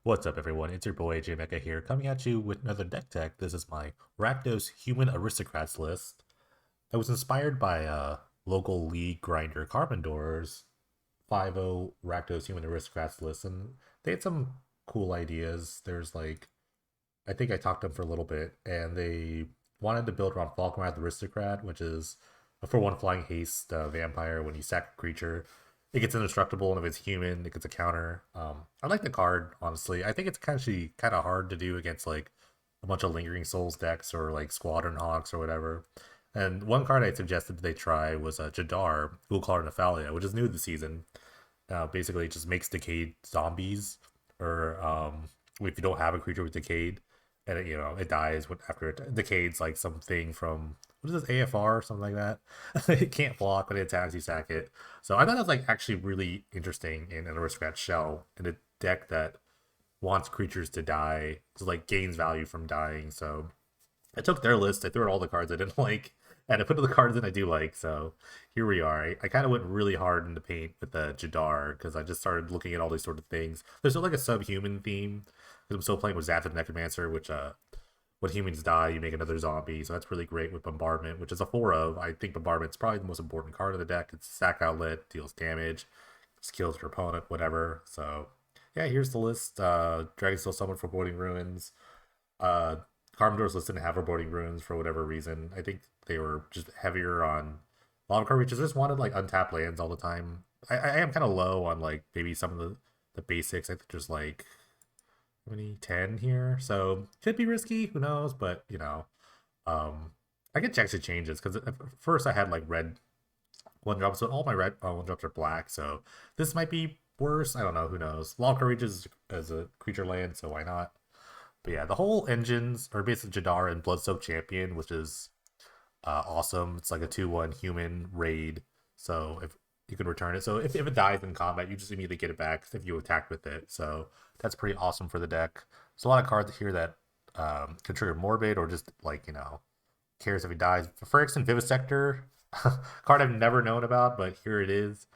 What's up, everyone? It's your boy J Mecha here, coming at you with another deck tech. This is my RAKDOS Human Aristocrats list. I was inspired by local league grinder Carbon Doors 5-0 RAKDOS Human Aristocrats list, and they had some cool ideas. There's like, I think I talked to them for a little bit, and they wanted to build around Falconwrath Aristocrat, which is a for one flying haste vampire. When you sack a creature, it gets indestructible, and if it's human, it gets a counter. I like the card, honestly. I think it's actually kind of hard to do against like a bunch of Lingering Souls decks or like Squadron Hawks or whatever. And one card I suggested they try was Jadar, Ghoul Claw Nephalia, which is new this season. Basically, it just makes Decayed zombies, or if you don't have a creature with Decayed, and it dies after it decays, like something from what is this, AFR or something like that. It can't block, but it attacks, you sack it. So I thought that was like actually really interesting in an aristocrat shell in a deck that wants creatures to die, so like gains value from dying. So I took their list, I threw out all the cards I didn't like, and I put the cards in I do like. So here we are. I kind of went really hard in the paint with the Jadar because I just started looking at all these sort of things. There's still like a subhuman theme because I'm still playing with Zath Necromancer, which when humans die, you make another zombie. So that's really great with Bombardment, which is a 4 of. I think Bombardment's probably the most important card of the deck. It's sack outlet, deals damage, just kills your opponent, whatever. So yeah, here's the list. Dragonsteel Summon for Foreboding Ruins. Uh, Carbon List didn't have Foreboding Ruins for whatever reason. I think they were just heavier on a lot of card reaches. I just wanted like untapped lands all the time. I am kind of low on like maybe some of the basics. I think there's like how many 10 here, so could be risky. Who knows? But um, I can check the changes because at first I had like red one drops, so all my red one drops are black. So this might be worse. I don't know. Who knows? Log reaches as a creature land, so why not? But yeah, the whole engines are basically Jadar and Bloodsoaked Champion, which is awesome. It's like a 2-1 human raid. So if you can return it. So if it dies in combat, you just immediately get it back if you attack with it. So that's pretty awesome for the deck. There's a lot of cards here that can trigger Morbid or just like, cares if he dies. Phyrexian Vivisector, card I've never known about, but here it is.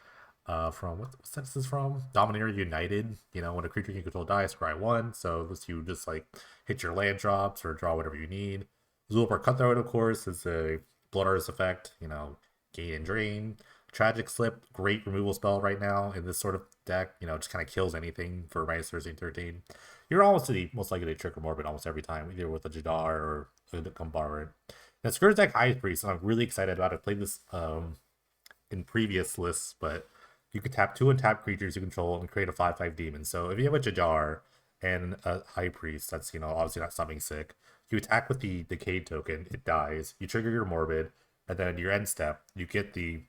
From what set is this from? Dominator United. When a creature you control dies, scry 1. So this you just like hit your land drops or draw whatever you need. Zulapar Cutthroat, of course, is a Blood Artist effect, gain and drain. Tragic Slip, great removal spell right now in this sort of deck. Just kind of kills anything for minus 13. You're almost most likely to trigger Morbid almost every time, either with a Jadar or the Bombardment. Now, Scourge deck High Priest, and I'm really excited about it. I played this in previous lists, but you can tap 2 untap creatures you control and create a 5/5 demon. So if you have a Jadar and a High Priest, that's obviously not something sick. You attack with the Decayed token, it dies. You trigger your Morbid, and then your end step, you get the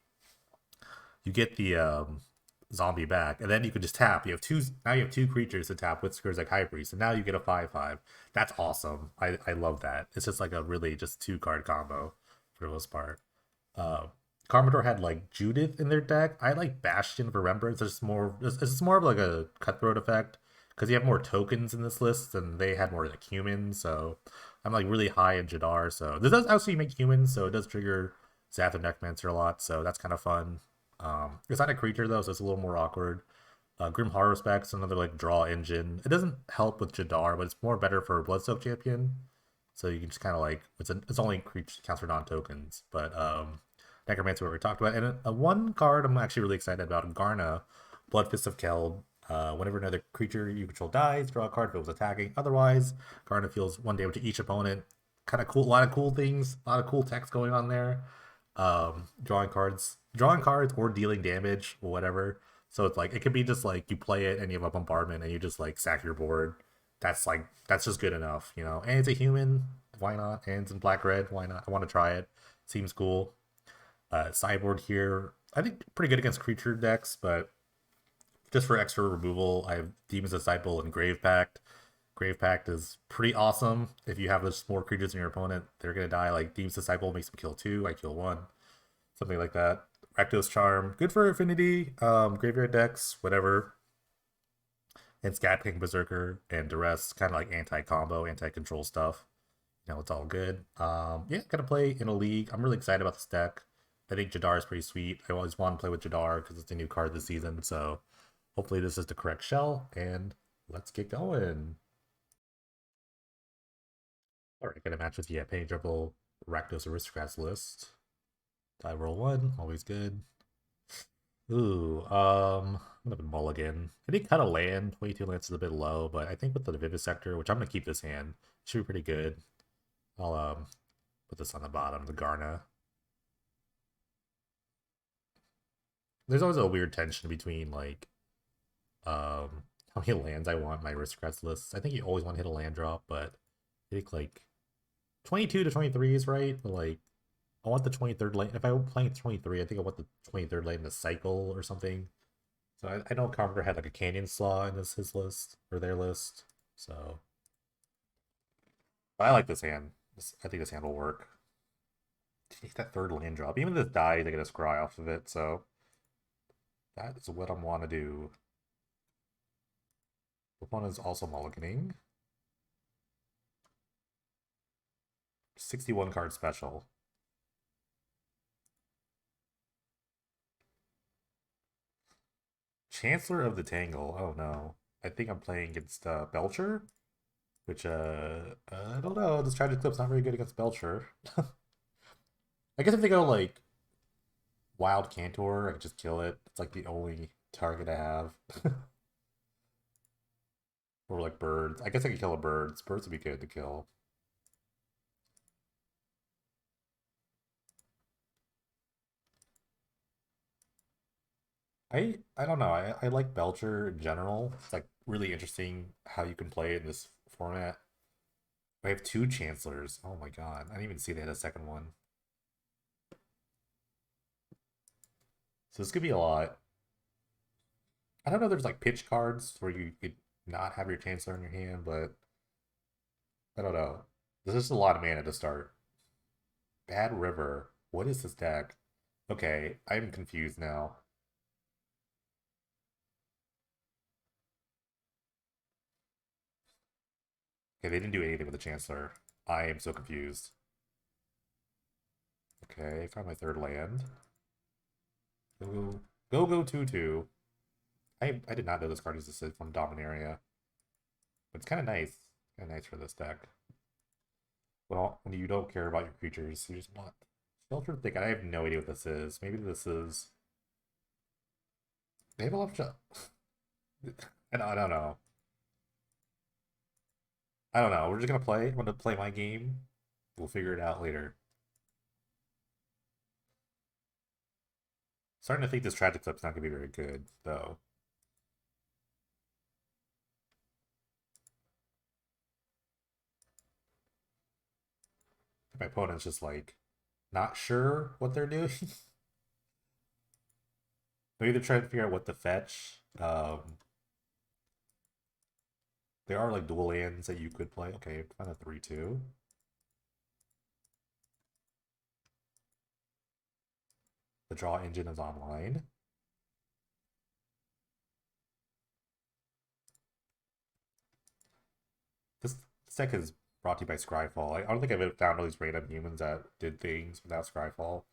zombie back, and then you can just tap. You have two creatures to tap with Scourge like High Priest, and now you get a 5/5. That's awesome. I love that. It's just like a really just 2 card combo for the most part. Uh, Commodore had like Judith in their deck. I like Bastion of Remembrance. It's just more of like a cutthroat effect because you have more tokens in this list and they had more like humans. So I'm like really high in Jadar. So this does actually make humans, so it does trigger Zath and Necromancer a lot. So that's kind of fun. It's not a creature though, so it's a little more awkward. Grim Horror Specs, another like draw engine. It doesn't help with Jadar, but it's more better for Bloodsoaked Champion. So you can just kind of like it's only creature counts for non tokens, but Necromancer, what we talked about, and one card I'm actually really excited about: Garna, Blood Fist of Keld. Whenever another creature you control dies, draw a card if it was attacking. Otherwise, Garna deals 1 damage to each opponent. Kind of cool, a lot of cool things, a lot of cool text going on there. Drawing cards, or dealing damage or whatever. So it's like it could be just like you play it and you have a bombardment and you just like sack your board. That's just good enough. And it's a human, why not? And it's in black red, why not? I want to try it. Seems cool. Sideboard here, I think pretty good against creature decks, but just for extra removal, I have Demon's Disciple and Grave Pact. Grave Pact is pretty awesome. If you have just more creatures in your opponent, they're gonna die. Like Demon's Disciple makes them kill 2, I kill 1, something like that. Rakdos Charm, good for Affinity, graveyard decks, whatever. And Scat King Berserker and Duress, kind of like anti-combo, anti-control stuff. It's all good. Yeah, gonna play in a league. I'm really excited about this deck. I think Jadar is pretty sweet. I always want to play with Jadar because it's a new card this season. So hopefully this is the correct shell. And Let's get going. Alright, gonna match with the Penny Triple RAKDOS Aristocrats list. Die roll one, always good. Ooh, I'm gonna mulligan. I did cut a land. 22 lands is a bit low, but I think with the Vivisector, which I'm gonna keep this hand, should be pretty good. I'll put this on the bottom, the Garna. There's always a weird tension between like how many lands I want in my Aristocrats lists. I think you always want to hit a land drop, but I think like 22 to 23 is right, but like I want the 23rd lane. If I'm playing 23, I think I want the 23rd lane in the cycle or something. So I know Carver had like a Canyon Slaw in his list, or their list. So but I like this hand. I think this hand will work. Take that third land drop. Even if this dies, I get a scry off of it, so that is what I want to do. Opponent is also mulliganing. 61 card special. Chancellor of the Tangle. Oh no. I think I'm playing against Belcher, which I don't know. This Tragic Clip's not very good against Belcher. I guess if they go like Wild Cantor, I can just kill it. It's like the only target I have. Or like birds. I guess I could kill a bird. Birds would be good to kill. I don't know. I like Belcher in general. It's like really interesting how you can play it in this format. I have two Chancellors. Oh my god. I didn't even see they had a second one. So this could be a lot. I don't know if there's like pitch cards where you could not have your Chancellor in your hand, but I don't know. This is a lot of mana to start. Bad River. What is this deck? Okay, I'm confused now. Okay, they didn't do anything with the Chancellor. I am so confused. Okay, found my third land. Go 2/2. I did not know this card existed from Dominaria. But it's kind of nice. Kind of nice for this deck. Well, when you don't care about your creatures, you just want Shelter Thicket. I have no idea what this is. Maybe this is. They have a lot of. I don't know. I don't know. We're just gonna play. I'm gonna play my game. We'll figure it out later. Starting to think this Tragic Clip's not gonna be very good, though. My opponent's just like not sure what they're doing. Maybe they're trying to figure out what to fetch. There are like dual lands that you could play. Okay, kind of 3/2. The draw engine is online. This deck is brought to you by Scryfall. I don't think I've ever found all these random humans that did things without Scryfall.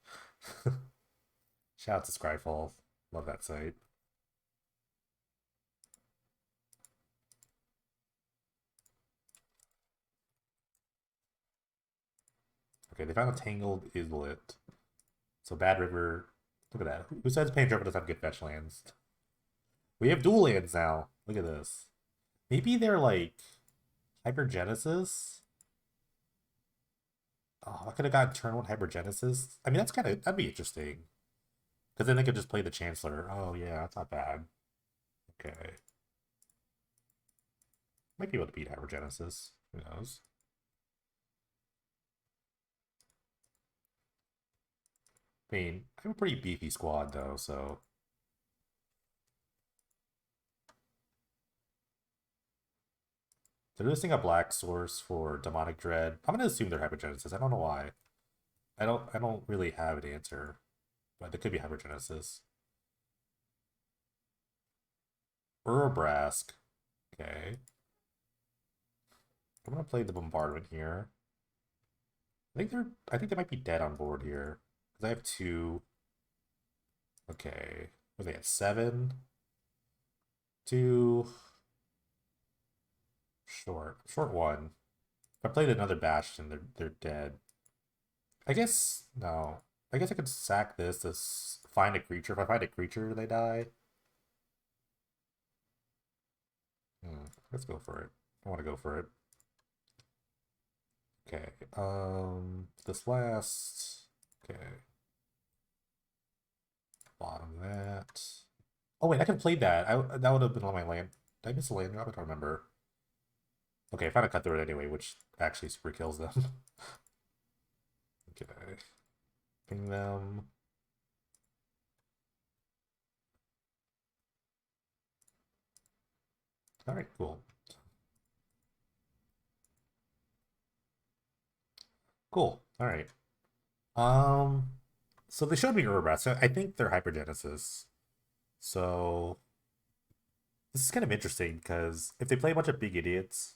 Shout out to Scryfall. Love that site. Okay, they found a Tangled Izzet. So Bad River. Look at that. Who says Pain River doesn't have good fetch lands? We have dual lands now. Look at this. Maybe they're like Hypergenesis? Oh, I could have gotten turn one Hypergenesis. I mean, that'd be interesting. Because then they could just play the Chancellor. Oh, yeah, that's not bad. Okay. Might be able to beat Hypergenesis. Who knows? I mean, I have a pretty beefy squad, though, so... They're listing a black source for Demonic Dread. I'm gonna assume they're Hypergenesis. I don't know why. I don't really have an answer. But it could be Hypergenesis. Urabrask. Okay. I'm gonna play the Bombardment here. I think they might be dead on board here. Because I have two. Okay. What are they at? 7? 2. Short one. If I played another Bastion, they're dead. I guess no. I guess I could sack this to find a creature. If I find a creature, they die. Let's go for it. I want to go for it. Okay. This last. Okay. Bottom that. Oh wait, I could have played that. That would have been on my land. Did I miss a land drop? I don't remember. Okay, I found a cut through it anyway, which actually super kills them. Okay. Ping them. Alright, cool. Cool. Alright. So they showed me Urbrat, so I think they're Hypergenesis. So this is kind of interesting because if they play a bunch of big idiots,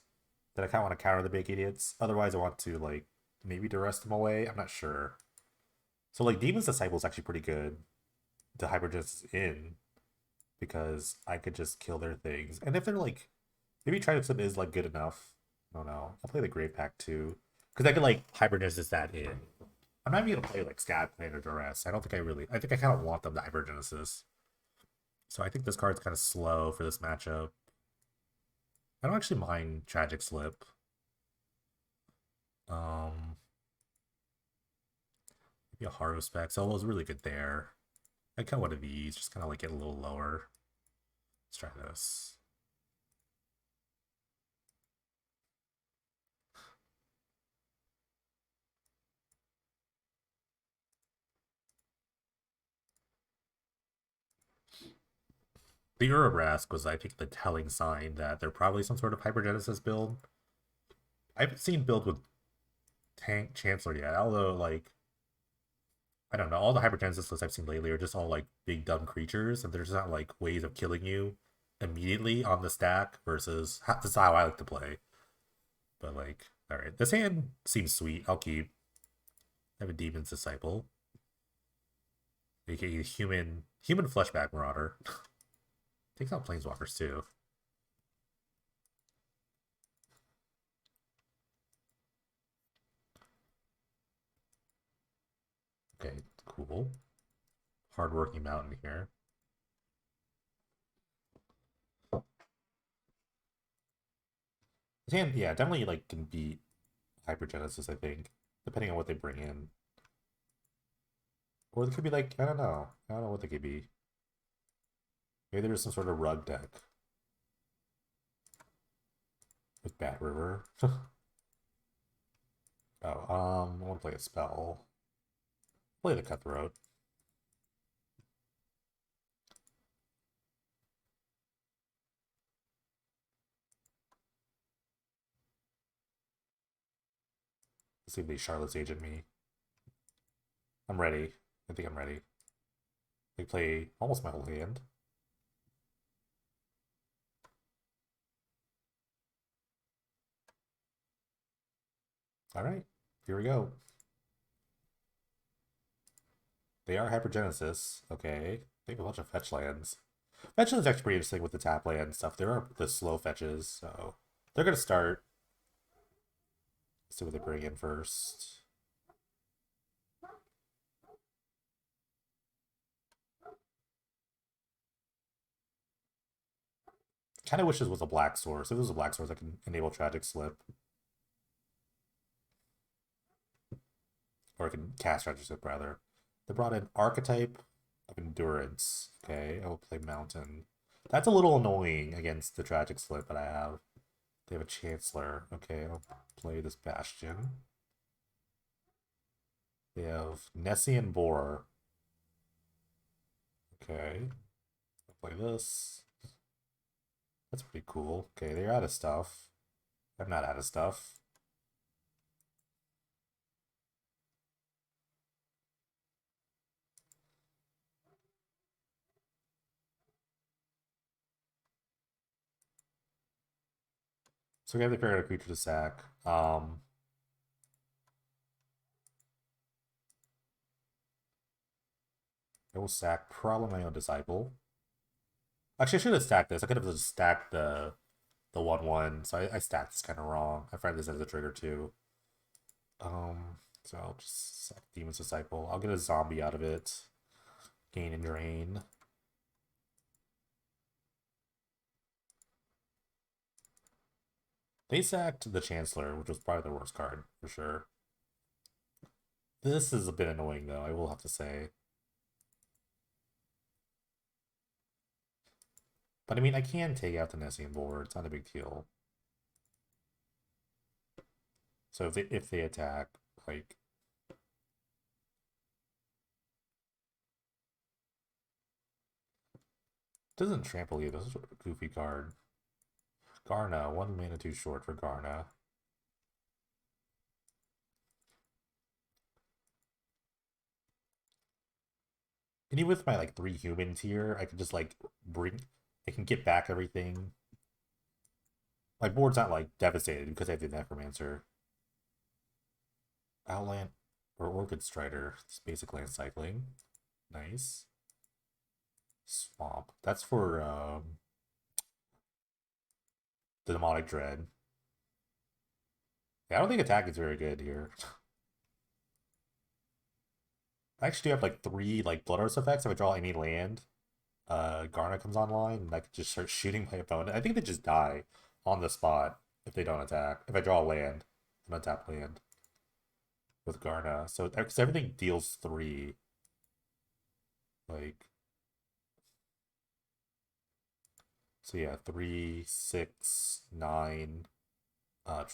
then I kind of want to counter the big idiots. Otherwise, I want to like maybe to rest them away. I'm not sure. So like Demon's Disciple is actually pretty good to Hypergenesis in because I could just kill their things. And if they're like maybe Trident is like good enough. I don't know. I'll play the Grave Pack too. Because I could like Hypergenesis that in. I'm not even gonna play like Scat Plan or Duress. I don't think I really I think I kinda want them to Hypergenesis. So I think this card's kind of slow for this matchup. I don't actually mind Tragic Slip. Maybe a Haro Spec. Solo's really good there. I kind of one of these, just kind of like get a little lower. Let's try this. The Urabrask was, I think, the telling sign that they're probably some sort of Hypergenesis build. I haven't seen build with Tank Chancellor yet, although, like, I don't know, all the Hypergenesis lists I've seen lately are just all, like, big dumb creatures, and there's not, like, ways of killing you immediately on the stack versus, that's how I like to play. But, like, alright, this hand seems sweet, I'll keep. I have a Demon's Disciple. AKA human Fleshback Marauder. Takes out Planeswalkers, too. Okay, cool. Hardworking mountain here. This hand, yeah, definitely like can beat Hypergenesis, I think, depending on what they bring in. Or they could be like, I don't know. I don't know what they could be. Maybe there's some sort of rug deck. With Bat River. Oh, I want to play a spell. Play the Cutthroat. Let's see if they Charlotte's Agent me. I'm ready. I think I'm ready. They play almost my whole hand. Alright, here we go. They are Hypergenesis. Okay. They have a bunch of fetch lands. Fetch lands is actually pretty interesting with the tap land stuff. There are the slow fetches, so they're gonna start. Let's see what they bring in first. Kind of wish this was a black source. If it was a black source, I can enable Tragic Slip. Or I can cast Tragic Slip, rather. They brought in Archetype of Endurance. Okay, I will play Mountain. That's a little annoying against the Tragic Slip that I have. They have a Chancellor. Okay, I'll play this Bastion. They have Nessian Boar. Okay, I'll play this. That's pretty cool. Okay, they're out of stuff. I'm not out of stuff. So we have to figure out a creature to sack. I will sack probably my own Disciple. Actually, I should have stacked this. I could have just stacked the the 1/1, so I stacked this kind of wrong. I tried this as a trigger too. So I'll just sack Demon's Disciple. I'll get a zombie out of it. Gain and drain. They sacked the Chancellor, which was probably the worst card, for sure. This is a bit annoying, though, I will have to say. But I mean, I can take out the Nessian board. It's not a big deal. So if they attack, like... Doesn't trample you. This is a goofy card. Garna, 1 mana too short for Garna. And even with my like 3 humans here, I can just like I can get back everything. My board's not like devastated because I have the Necromancer. Outland or Orchid Strider. It's basic land cycling. Nice. Swamp. That's for the Demonic Dread. Yeah, I don't think attack is very good here. I actually do have like 3 like Blood Arts effects if I draw any land. Garna comes online and I can just start shooting my opponent. I think they just die on the spot if they don't attack. If I draw a land, an untap land with Garna. So because everything deals 3. Like, so yeah, 3, 6, 9,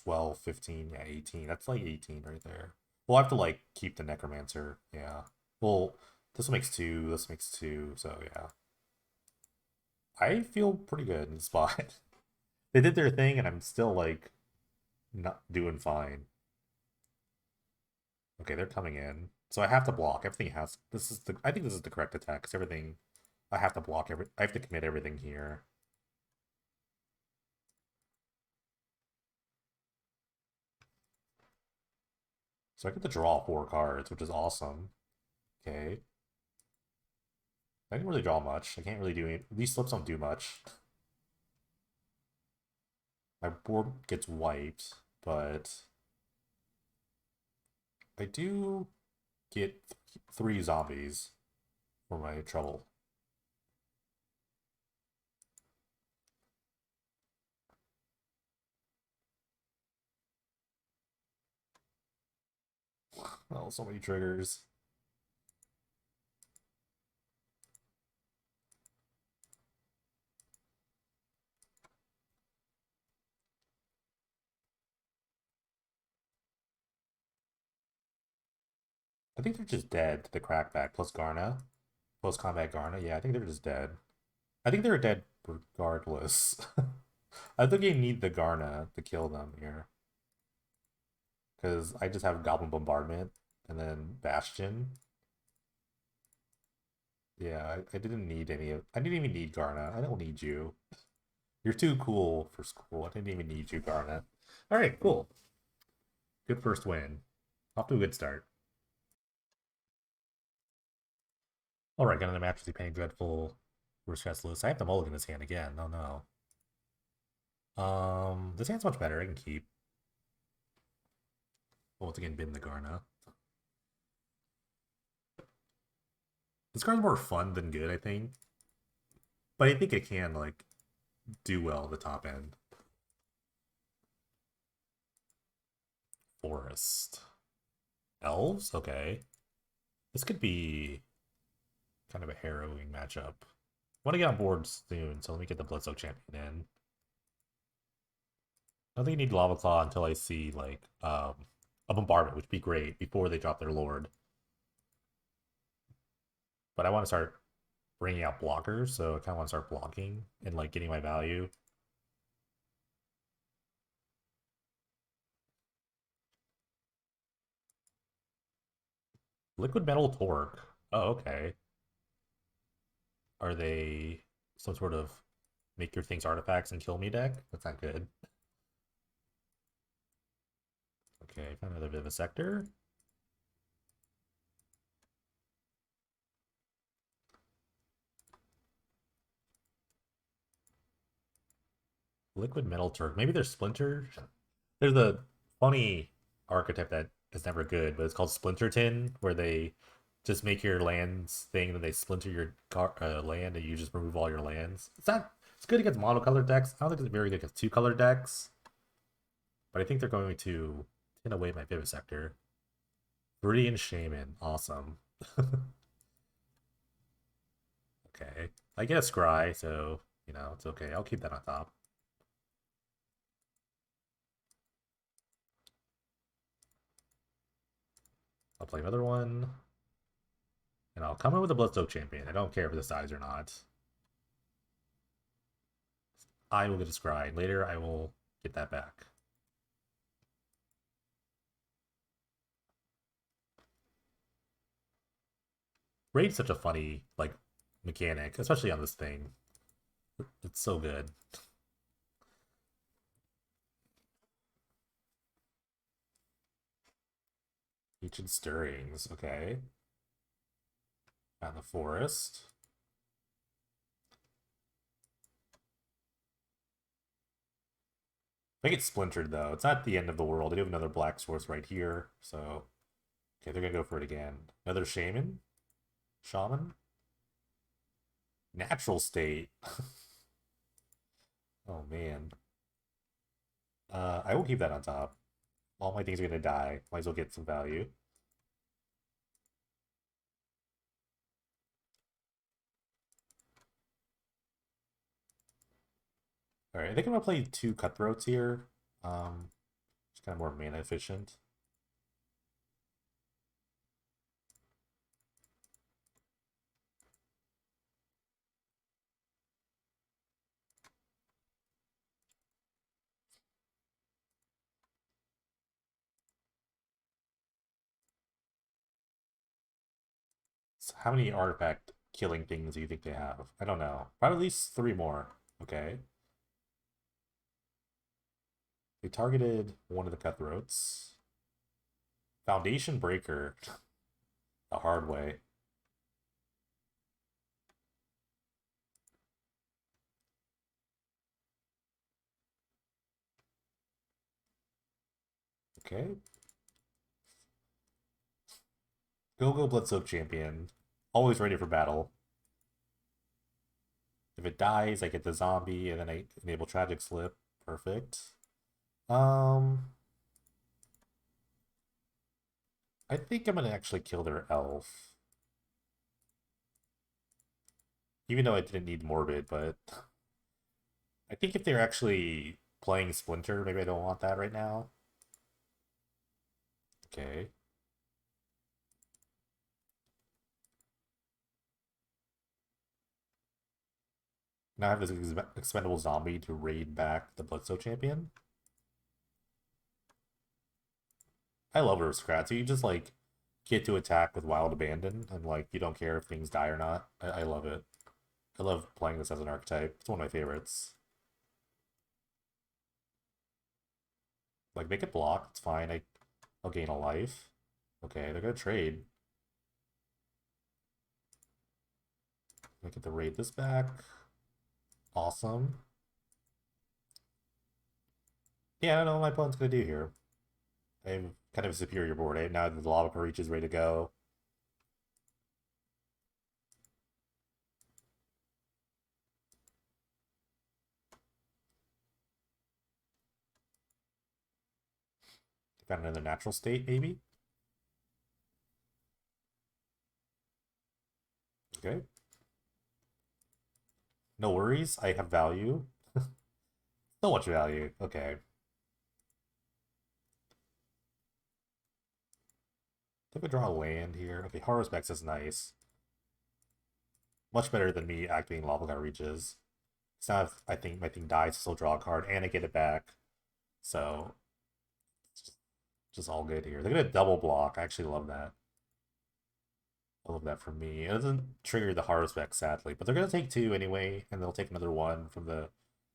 12, 15, yeah, 18. That's like 18 right there. We'll have to like keep the Necromancer. Yeah. Well, this makes 2, this makes 2, so yeah. I feel pretty good in the spot. They did their thing and I'm still like not doing fine. Okay, they're coming in. So I have to block. Everything has I think this is the correct attack because everything I have to block I have to commit everything here. So I get to draw 4 cards, which is awesome. Okay. I didn't really draw much. I can't really do any. These slips don't do much. My board gets wiped, but I do get 3 zombies for my trouble. Oh, so many triggers. I think they're just dead to the crackback plus Garna. Post combat Garna. Yeah, I think they're just dead. I think they're dead regardless. I think you need the Garna to kill them here. Because I just have Goblin Bombardment and then Bastion. Yeah, I didn't need any of... I didn't even need Garna. I don't need you. You're too cool for school. I didn't even need you, Garna. Alright, cool. Good first win. Off to a good start. Alright, got another match with the Pain Dreadful Restless. I have the mulligan in this hand again. Oh no. This hand's much better. I can keep. Once again, bin the Garna. This card's more fun than good, I think. But I think it can, like, do well at the top end. Forest. Elves? Okay. This could be kind of a harrowing matchup. I want to get on board soon, so let me get the Bloodsoak Champion in. I don't think you need Lava Claw until I see, like, a Bombardment, which would be great, before they drop their Lord. But I want to start bringing out blockers, so I kind of want to start blocking and, like, getting my value. Liquid Metal Torque. Oh, okay. Are they some sort of make your things artifacts and kill me deck? That's not good. Okay, found another Vivisector. Liquid Metal Turk. Maybe they're Splinter. There's a funny archetype that is never good, but it's called Splinterton, where they just make your lands thing, and then they splinter your land, and you just remove all your lands. It's not. It's good against monocolored decks. I don't think it's very good against two-color decks, but I think they're going to tin away my Vivisector. Viridian Shaman, awesome. Okay, I get a Scry, so it's okay. I'll keep that on top. I'll play another one. And I'll come in with a Bloodstoke Champion. I don't care if this dies or not. I will get a Scry. Later, I will get that back. Raid's such a funny, mechanic, especially on this thing. It's so good. Ancient Stirrings, okay. Found the forest. I get splintered though. It's not the end of the world. I do have another black source right here, so okay, they're gonna go for it again. Another shaman, natural state. Oh man. I will keep that on top. All my things are gonna die. Might as well get some value. All right, I think I'm gonna play two cutthroats here. It's kind of more mana efficient. So how many artifact killing things do you think they have? I don't know. Probably at least three more. Okay. They targeted one of the cutthroats. Foundation Breaker. The hard way. Okay. Go Bloodsoak Champion. Always ready for battle. If it dies, I get the zombie, and then I enable Tragic Slip. Perfect. Um, I think I'm gonna actually kill their elf. Even though I didn't need Morbid, but I think if they're actually playing Splinter, maybe I don't want that right now. Okay. Now I have this expendable zombie to raid back the Bloodstow champion. I love Aristocrats. You just get to attack with Wild Abandon and you don't care if things die or not. I love it. I love playing this as an archetype. It's one of my favorites. Make it block. It's fine. I'll gain a life. Okay, they're gonna trade. I get to raid this back. Awesome. Yeah, I don't know what my opponent's gonna do here. I have kind of a superior board. Now the Lava Reach is ready to go. Found another natural state, maybe? Okay. No worries, I have value. So much value. Okay. I think I draw a land here. Okay, Horror Specs is nice. Much better than me activating Lava Reaches. It's not if I think my thing dies, still draw a card, and I get it back. So, just all good here. They're gonna double block. I actually love that. I love that for me. It doesn't trigger the Horror Spec, sadly, but they're gonna take two anyway, and they'll take another one from the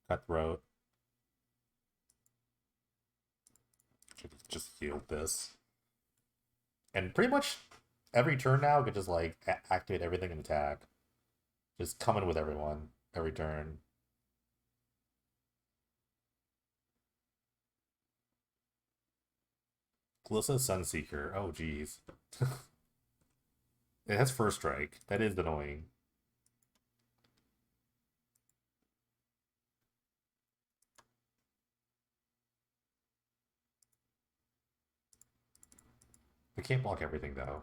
Cutthroat. Just heal this. And pretty much every turn now, I could just activate everything and attack. Just coming with everyone every turn. Glissa Sunseeker. Oh, geez. It has first strike. That is annoying. I can't block everything, though.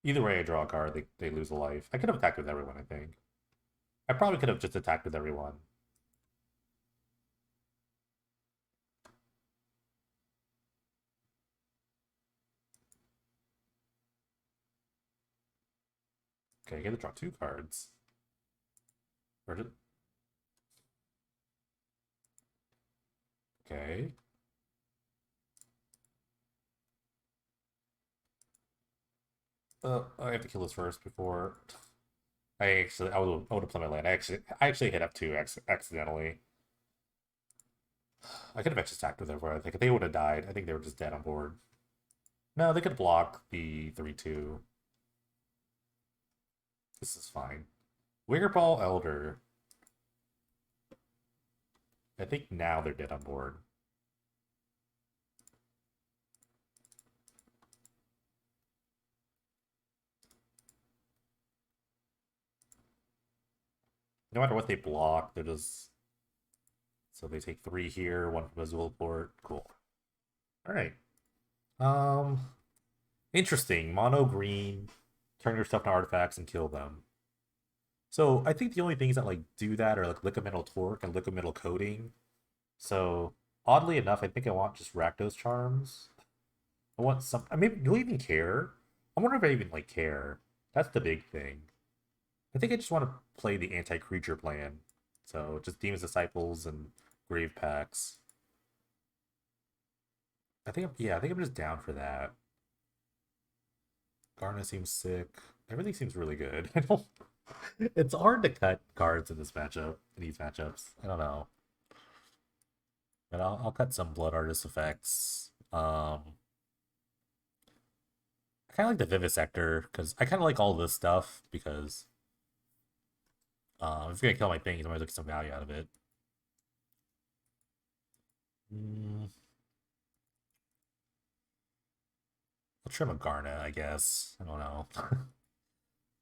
Either way I draw a card, they lose a life. I could have attacked with everyone, I think. I probably could have just attacked with everyone. Okay, I get to draw 2 cards. Or did... Okay. I have to kill this first before... I would have played my land. I actually hit up 2 accidentally. I could have just attacked with everyone. I think if they would have died, I think they were just dead on board. No, they could block the 3/2. This is fine. Wiggerball Elder. I think now they're dead on board. No matter what they block, they're just... So they take 3 here, 1 from Azul port. Cool. Alright. Interesting. Mono green. Turn your stuff to artifacts and kill them. So I think the only things that like do that are like Liquimetal Torque and Liquimetal Coating. So oddly enough, I think I want just Rakdos Charms. I want some... I mean, do I even care? I wonder if I even like care. That's the big thing. I think I just want to play the anti-creature plan. So just Demon's Disciples and Grave Packs. I think I'm just down for that. Garna seems sick. Everything seems really good. I don't... It's hard to cut cards in this matchup, in these matchups. I don't know. But I'll cut some Blood Artist effects. I kind of like the Vivisector, because I kind of like all this stuff, because if you're gonna kill my things, I might look some value out of it. I'll trim a Garnet, I guess. I don't know.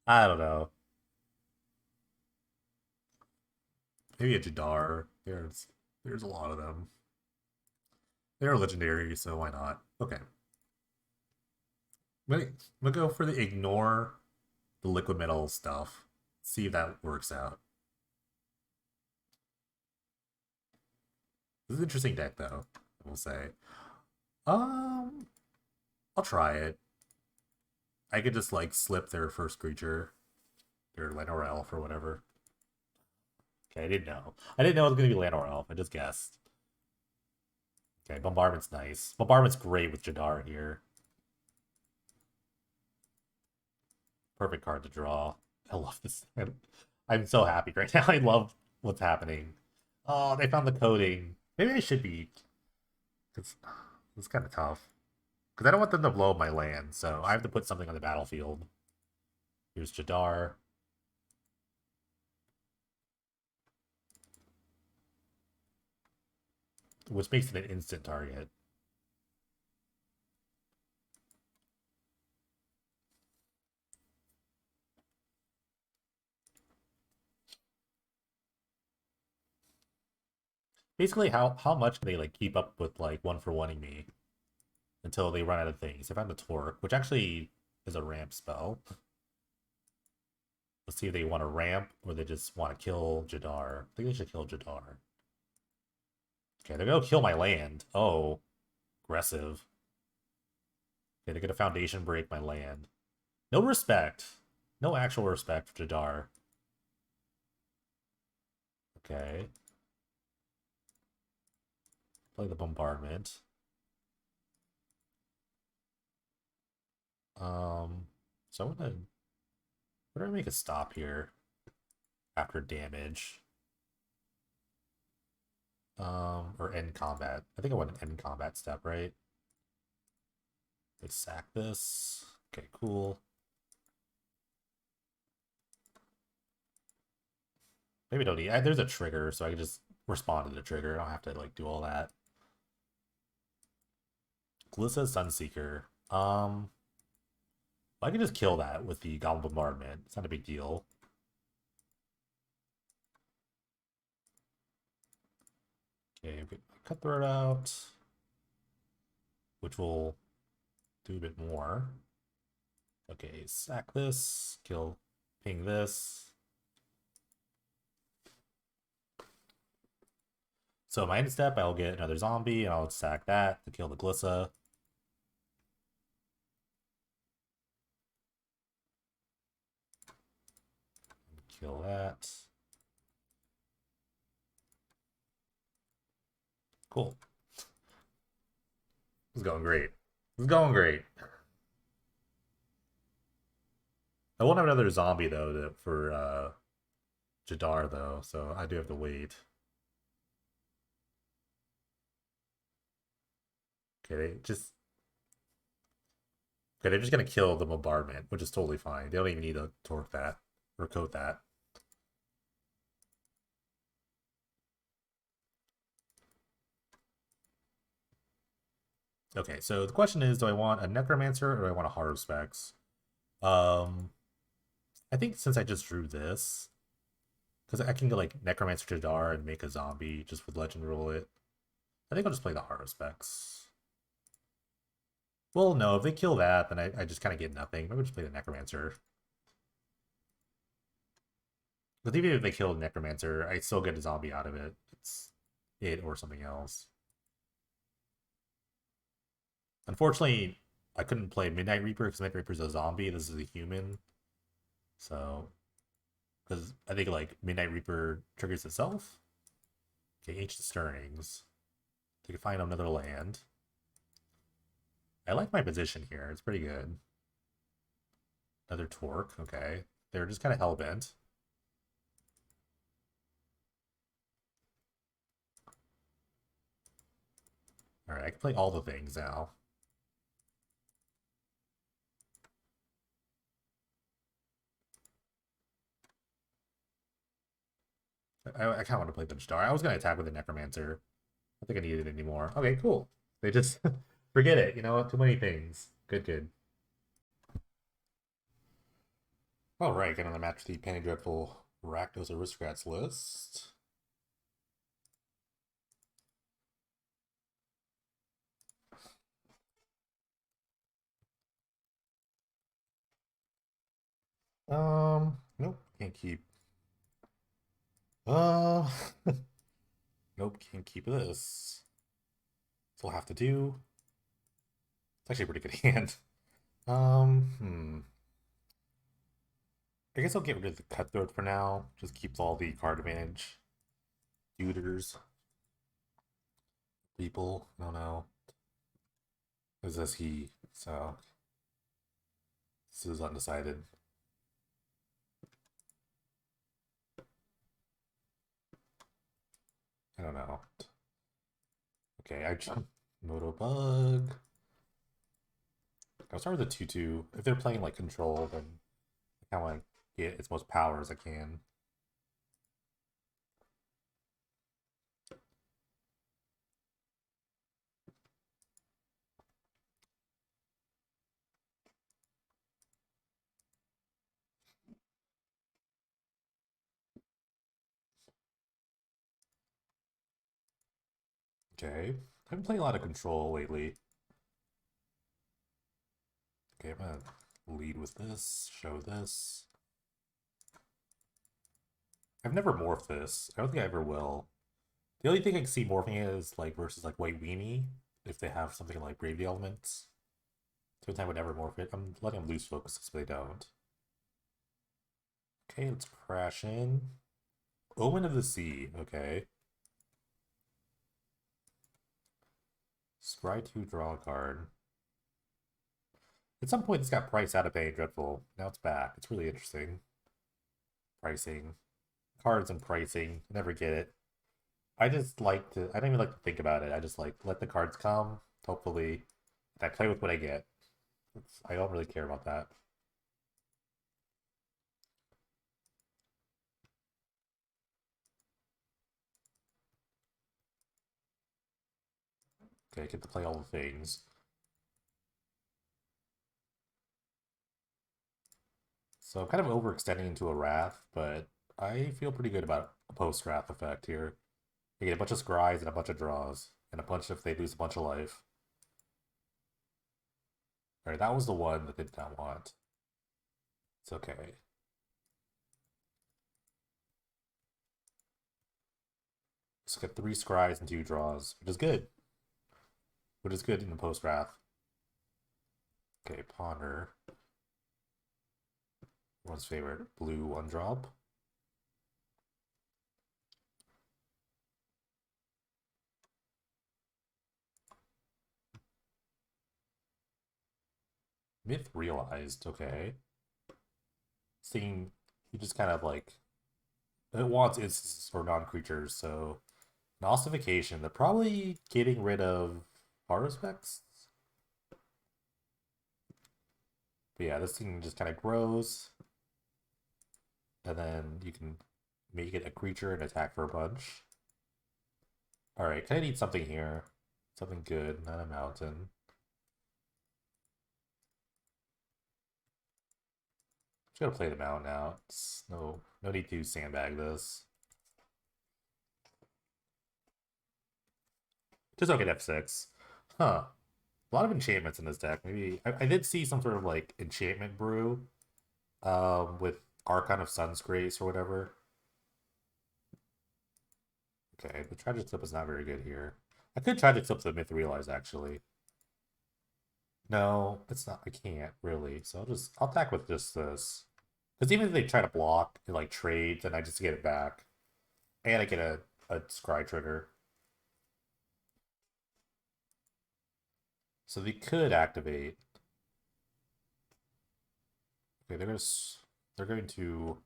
I don't know. Maybe a Jadar. There's a lot of them. They're legendary, so why not? Okay. I'm gonna go for the ignore the liquid metal stuff. See if that works out. This is an interesting deck, though, I will say. I'll try it. I could just, like, slip their first creature. Their Land or Elf or whatever. Okay, I didn't know. I didn't know it was going to be Land or Elf. I just guessed. Okay, Bombardment's nice. Bombardment's great with Jadar here. Perfect card to draw. I love this. I'm so happy right now. I love what's happening. Oh, they found the coding. Maybe I should be. It's kind of tough. Because I don't want them to blow up my land, so I have to put something on the battlefield. Here's Jadar. Which makes it an instant target. Basically, how much can they like keep up with like 1-for-1ing me until they run out of things? I found the Torque, which actually is a ramp spell. Let's see if they want to ramp or they just want to kill Jadar. I think they should kill Jadar. Okay, they're gonna kill my land. Oh, aggressive. Okay, they're gonna foundation break my land. No respect. No actual respect for Jadar. Okay. Play the bombardment. So I'm gonna... Where do I make a stop here? After damage. Or end combat. I think I want an end combat step, right? They sack this. Okay, cool. Maybe don't need. There's a trigger, so I can just respond to the trigger. I don't have to like do all that. Glissa Sunseeker. I can just kill that with the Goblin Bombardment. It's not a big deal. Okay, Cutthroat out, which will do a bit more. Okay, sack this, kill, ping this. So my end step, I'll get another zombie, and I'll sack that to kill the Glissa. Kill that. Cool. This is going great. This is going great. I won't have another zombie though for Jadar though, so I do have to wait. Okay, they're just gonna kill the bombardment, which is totally fine. They don't even need to torque that or coat that. Okay, so the question is, do I want a Necromancer or do I want a Haruspex? I think since I just drew this, because I can go like Necromancer Jadar and make a zombie just with Legend Rule it. I think I'll just play the Haruspex. Well, no, if they kill that, then I just kind of get nothing. Maybe I'll just play the Necromancer. But even if they kill the Necromancer, I still get a zombie out of it. It's it or something else. Unfortunately, I couldn't play Midnight Reaper because Midnight Reaper's a zombie. This is a human. So, because I think like Midnight Reaper triggers itself. Okay, Ancient Stirrings. They can find another land. I like my position here. It's pretty good. Another Torque. Okay. They're just kind of hellbent. Alright, I can play all the things now. I kind of want to play the Jadar. I was going to attack with the Necromancer. I don't think I need it anymore. Okay, cool. They just forget it. You know, too many things. Good, good. Alright, got another match with the Penny Dreadful Rakdos Aristocrats list. Nope, can't keep. Uh, nope, can't keep this. So we'll have to do. It's actually a pretty good hand. I guess I'll get rid of the Cutthroat for now. Just keeps all the card advantage. Tutors. People, I don't know. Is this he? So this is undecided. I don't know. Okay, I jump Moto Bug. I'll start with a 2/2. If they're playing like control, then I kind of want to get as much power as I can. Okay, I've been playing a lot of control lately. Okay, I'm gonna lead with this, show this. I've never morphed this. I don't think I ever will. The only thing I can see morphing is like versus like White Weenie, if they have something like Brave the Elements. So I would never morph it. I'm letting them lose focus so they don't. Okay, let's crash in. Omen of the Sea, okay. Scry 2, draw a card. At some point, this got priced out of Penny Dreadful. Now it's back. It's really interesting. Pricing. Cards and pricing. I never get it. I just like to, I don't even like to think about it. I just like, let the cards come. Hopefully, I play with what I get. I don't really care about that. Okay, get to play all the things. So I'm kind of overextending into a Wrath, but I feel pretty good about a post-Wrath effect here. You get a bunch of scries and a bunch of draws, and a bunch if they lose a bunch of life. Alright, that was the one that they did not want. It's okay. Just get 3 scries and 2 draws, which is good. Which is good in the post-Wrath. Okay, Ponder. One's favorite, blue 1-drop. Myth realized, okay. Seeing he just kind of like it wants instances for non-creatures, so an ossification. They're probably getting rid of Haruspex. But yeah, this thing just kind of grows. And then you can make it a creature and attack for a bunch. Alright, kind of need something here. Something good, not a mountain. Just gotta play the mountain out. It's no need to sandbag this. Just don't get F6. Huh. A lot of enchantments in this deck. Maybe I did see some sort of like enchantment brew with Archon of Sun's Grace or whatever. Okay, the Tragic Clip is not very good here. I could Tragic Clip the Myth Realize actually. No, it's not. I can't really. So I'll attack with just this. Because even if they try to block and like trade, then I just get it back. And I get a scry trigger. So they could activate. Okay, they're going to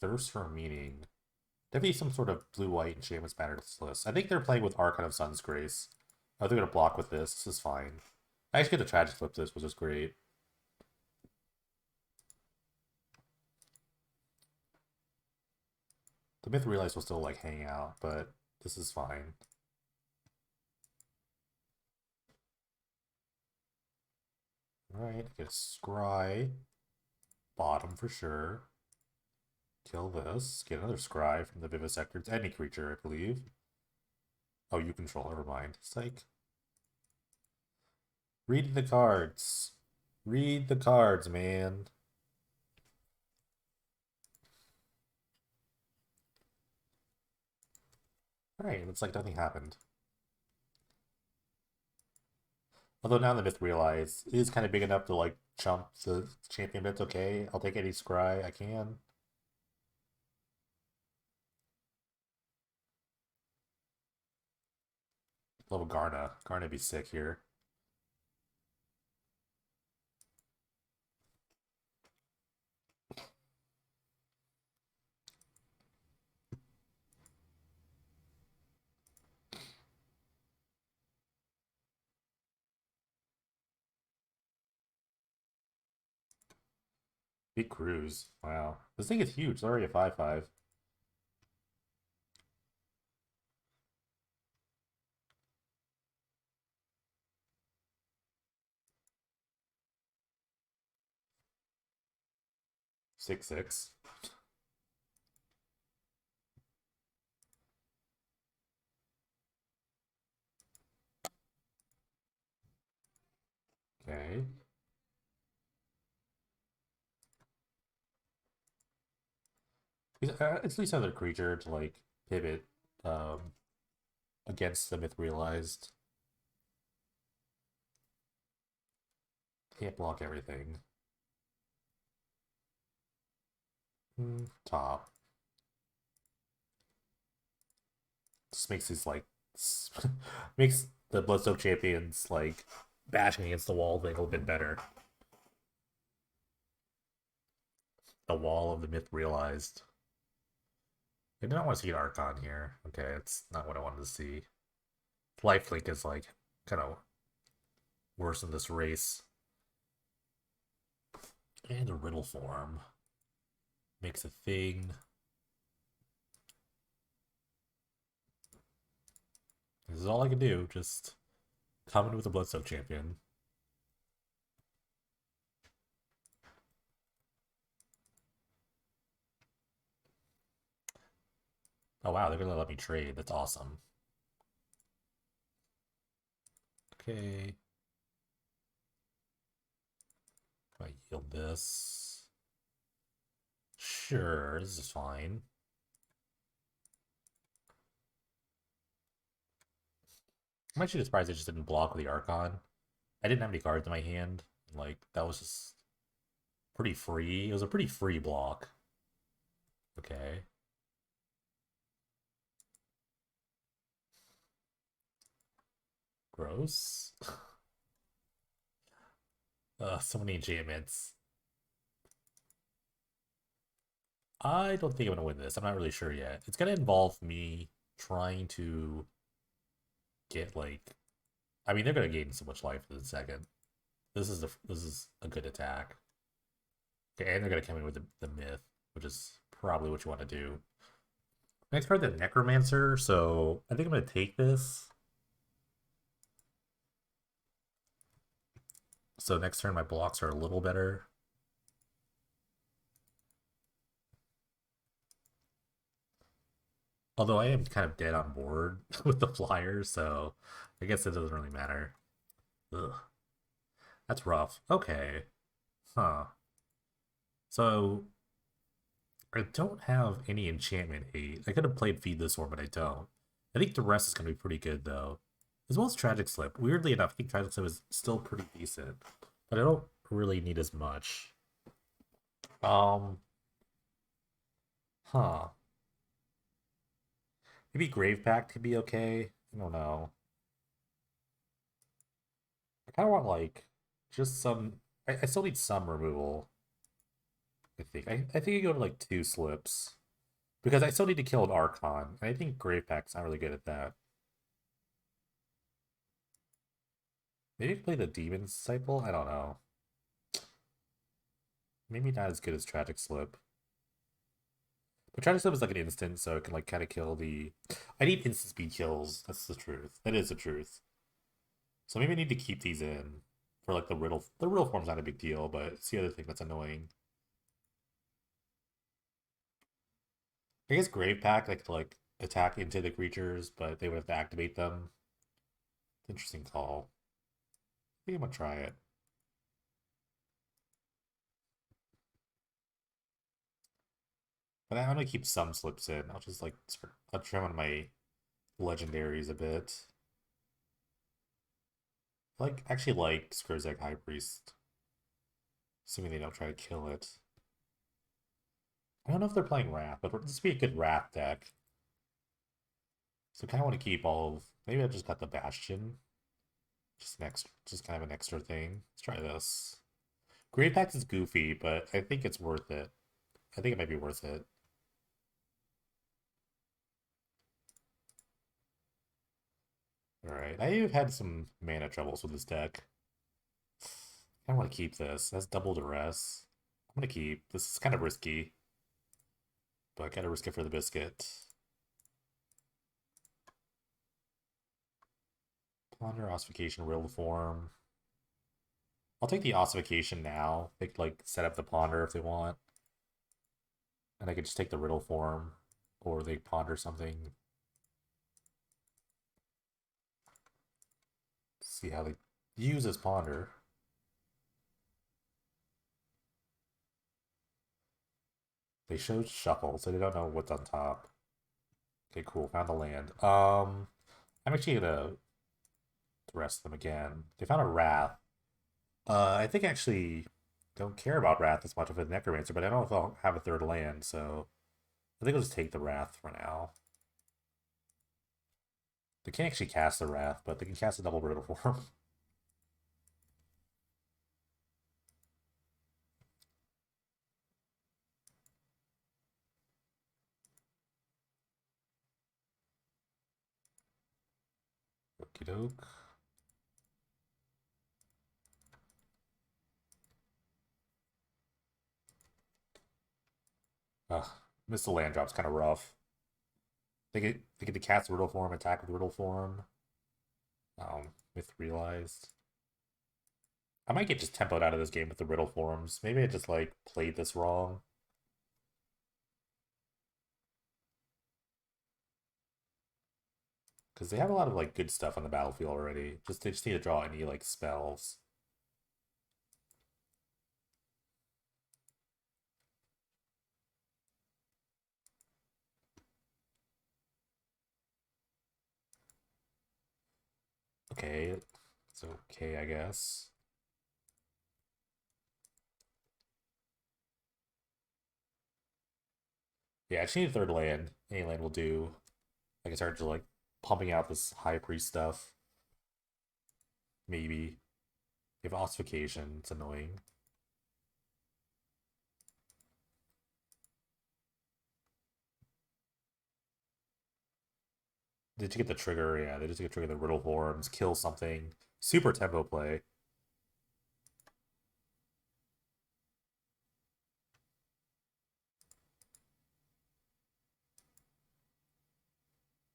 Thirst for Meaning. Definitely some sort of blue-white enchantments matter to this list. I think they're playing with Archon of Sun's Grace. Oh, they're gonna block with this. This is fine. I actually get to Tragic Flip this, which is great. The Myth Realize will still like hang out, but this is fine. Alright, get a Scry. Bottom for sure. Kill this. Get another Scry from the Vivisector. It's any creature, I believe. Oh, you control. Never mind. Psych. Read the cards. Read the cards, man. Alright, looks like nothing happened. Although now the Myth Realize is kind of big enough to like chump the champion bits. Okay, I'll take any scry I can. Love Garna. Garna be sick here. Big Cruise. Wow. This thing is huge. It's already a 5/5. Six, 6. Okay. It's at least another creature to like pivot against the Myth Realized. Can't block everything. Top. Just makes these like makes the Bloodstone champions like bashing against the wall thing a little bit better. The wall of the Myth Realized. I do not want to see an Archon here. Okay, it's not what I wanted to see. Lifelink is like kind of worse in this race. And a riddle form makes a thing. This is all I can do. Just Common with a Bloodstock champion. Oh wow, they're gonna let me trade. That's awesome. Okay. I yield this. Sure, this is fine. I'm actually surprised I just didn't block the Archon. I didn't have any cards in my hand. Like, that was just pretty free. It was a pretty free block. Okay. Gross. So many enchantments. I don't think I'm gonna win this. I'm not really sure yet. It's gonna involve me trying to get like, I mean, they're gonna gain so much life in a second. This is a good attack. Okay, and they're gonna come in with the myth, which is probably what you want to do. Next card, the Necromancer. So I think I'm gonna take this. So next turn, my blocks are a little better. Although I am kind of dead on board with the flyers, so I guess it doesn't really matter. Ugh, that's rough. Okay. Huh. So I don't have any enchantment 8. I could have played Feed this one, but I don't. I think the rest is going to be pretty good, though. As well as Tragic Slip. Weirdly enough, I think Tragic Slip is still pretty decent. But I don't really need as much. Um, huh. Maybe Grave Pact could be okay. I don't know. I kind of want, like, just some... I still need some removal, I think. I think I go to, like, 2 slips. Because I still need to kill an Archon. And I think Grave Pact's not really good at that. Maybe play the Demon Disciple? I don't know. Maybe not as good as Tragic Slip. But Tragic Slip is like an instant, so it can like kind of kill the... I need instant speed kills. That's the truth. That is the truth. So maybe I need to keep these in for like the riddle. The riddle form's not a big deal, but it's the other thing that's annoying. I guess Grave Pack, like attack into the creatures, but they would have to activate them. Interesting call. I think I'm gonna try it. But I'm gonna keep some slips in. I'll just like I'll trim on my legendaries a bit. Like actually like Skurzek High Priest. Assuming they don't try to kill it. I don't know if they're playing Wrath, but this would be a good Wrath deck. So I kind of want to keep all of... Maybe I just got the Bastion. Just kind of an extra thing. Let's try this. Great Pact is goofy, but I think it's worth it. I think it might be worth it. Alright, I've had some mana troubles with this deck. I want to keep this. That's double duress. I'm going to keep. This is kind of risky, but I gotta risk it for the biscuit. Ponder, Ossification, Riddle Form. I'll take the Ossification now. They could like set up the Ponder if they want. And I could just take the Riddle Form. Or they ponder something. See how they use this Ponder. They showed Shuffle, so they don't know what's on top. Okay, cool. Found the land. I'm actually gonna rest them again. They found a Wrath. I think I actually don't care about Wrath as much of a Necromancer, but I don't know if I'll have a third land, so I think I'll just take the Wrath for now. They can't actually cast the Wrath, but they can cast a double Riddle Form. Okie doke. Ugh, missed the land drop's kind of rough. They get to cast the Riddle Form, attack with Riddle Form. Myth realized. I might get just tempoed out of this game with the riddle forms. Maybe I just like played this wrong. Because they have a lot of like good stuff on the battlefield already. They just need to draw any like spells. Okay, it's okay, I guess. Yeah, I just need a third land. Any land will do. I can start to like pumping out this high priest stuff. Maybe. If ossification, it's annoying. Did you get the trigger? Yeah, they just get trigger the riddle forms, kill something. Super tempo play.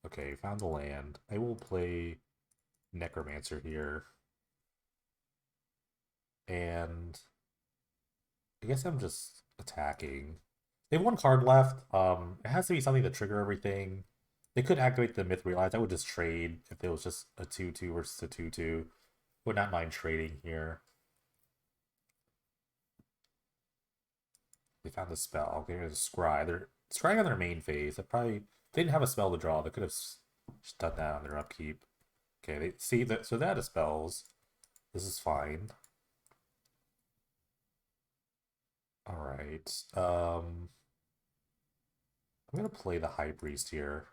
Okay, found the land. I will play Necromancer here. And I guess I'm just attacking. They have one card left. It has to be something to trigger everything. They could activate the Myth Realize. I would just trade if it was just a 2/2 versus a 2/2. Would not mind trading here. They found the spell. They're gonna scry. They're scrying on their main phase. They didn't have a spell to draw. They could have just done that on their upkeep. Okay, they see that, so that dispels. This is fine. All right. I'm gonna play the High Priest here.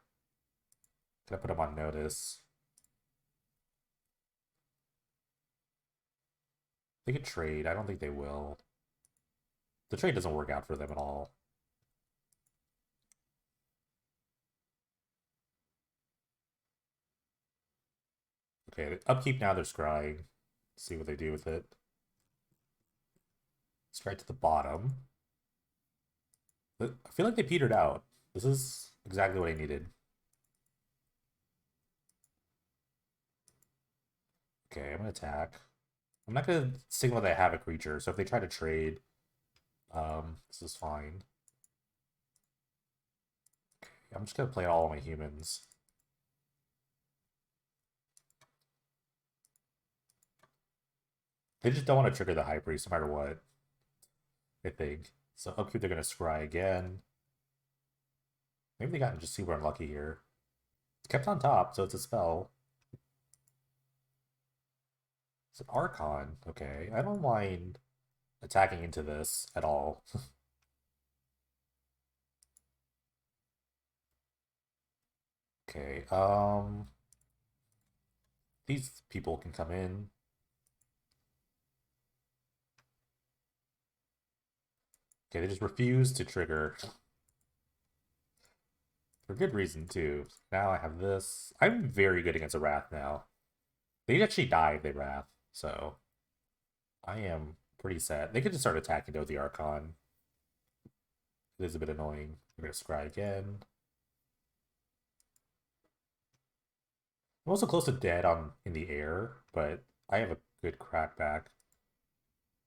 Gonna put him on notice. They could trade. I don't think they will. The trade doesn't work out for them at all. Okay, upkeep now they're scrying. See what they do with it. Scry to the bottom. I feel like they petered out. This is exactly what I needed. Okay, I'm gonna attack. I'm not gonna signal that I have a creature, so if they try to trade, this is fine. Okay, I'm just gonna play all of my humans. They just don't want to trigger the High Priest no matter what, I think. So upkeep, they're gonna scry again. Maybe they got just super unlucky here. It's kept on top, so it's a spell. It's an Archon. Okay, I don't mind attacking into this at all. Okay, these people can come in. Okay, they just refuse to trigger. For good reason, too. Now I have this. I'm very good against a Wrath now. They actually die if they Wrath, so I am pretty sad. They could just start attacking though with the Archon. It is a bit annoying. We're gonna scry again. I'm also close to dead in the air, but I have a good crackback.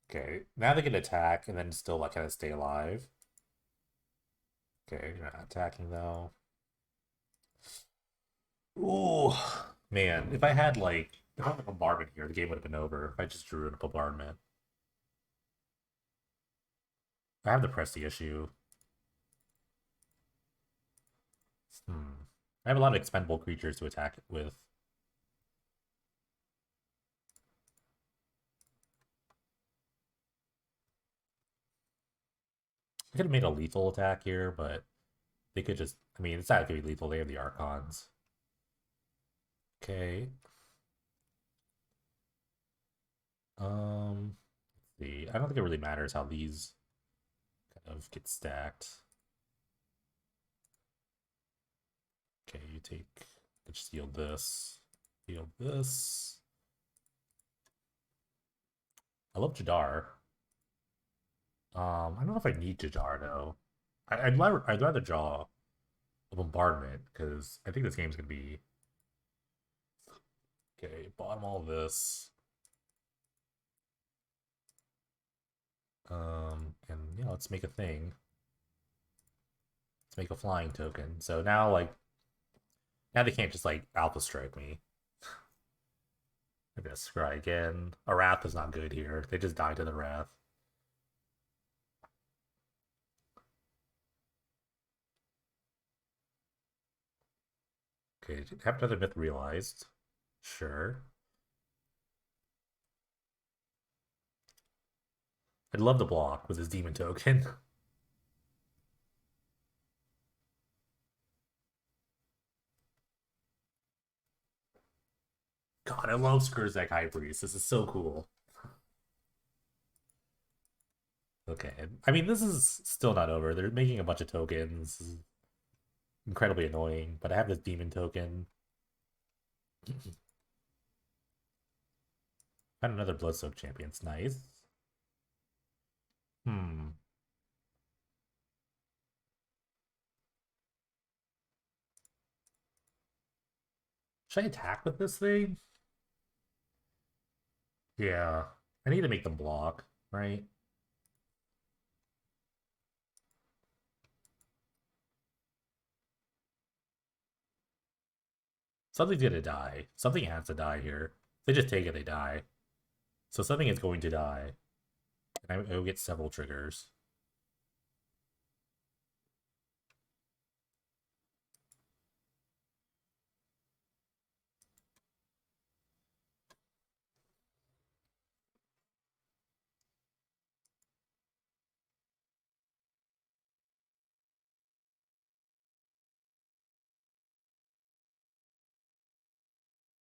Okay, now they can attack and then still like kind of stay alive. Okay, you're not attacking though. Ooh, man, if I had a bombardment here, the game would have been over. If I just drew a bombardment. I have the Presti issue. I have a lot of expendable creatures to attack it with. I could have made a lethal attack here, but they could just... I mean, it's not going to be lethal. They have the Archons. Okay. Let's see. I don't think it really matters how these kind of get stacked. Okay, you take... Just yield this. Yield this. I love Jadar. I don't know if I need Jadar though. I'd rather draw a bombardment because I think this game's gonna be Okay, bottom all this. And yeah, let's make a thing. Let's make a flying token. So now, like, now they can't just like alpha strike me. I'm gonna scry again. A wrath is not good here. They just die to the wrath. Okay, have another myth realized. Sure. I'd love to block with his demon token. God, I love Skurzak High Priest. This is so cool. Okay, I mean, this is still not over. They're making a bunch of tokens. This is incredibly annoying, but I have this demon token. Found another Bloodsoak champion. It's nice. Hmm. Should I attack with this thing? Yeah. I need to make them block, right? Something's gonna die. Something has to die here. If they just take it, they die. So something is going to die. And I will get several triggers.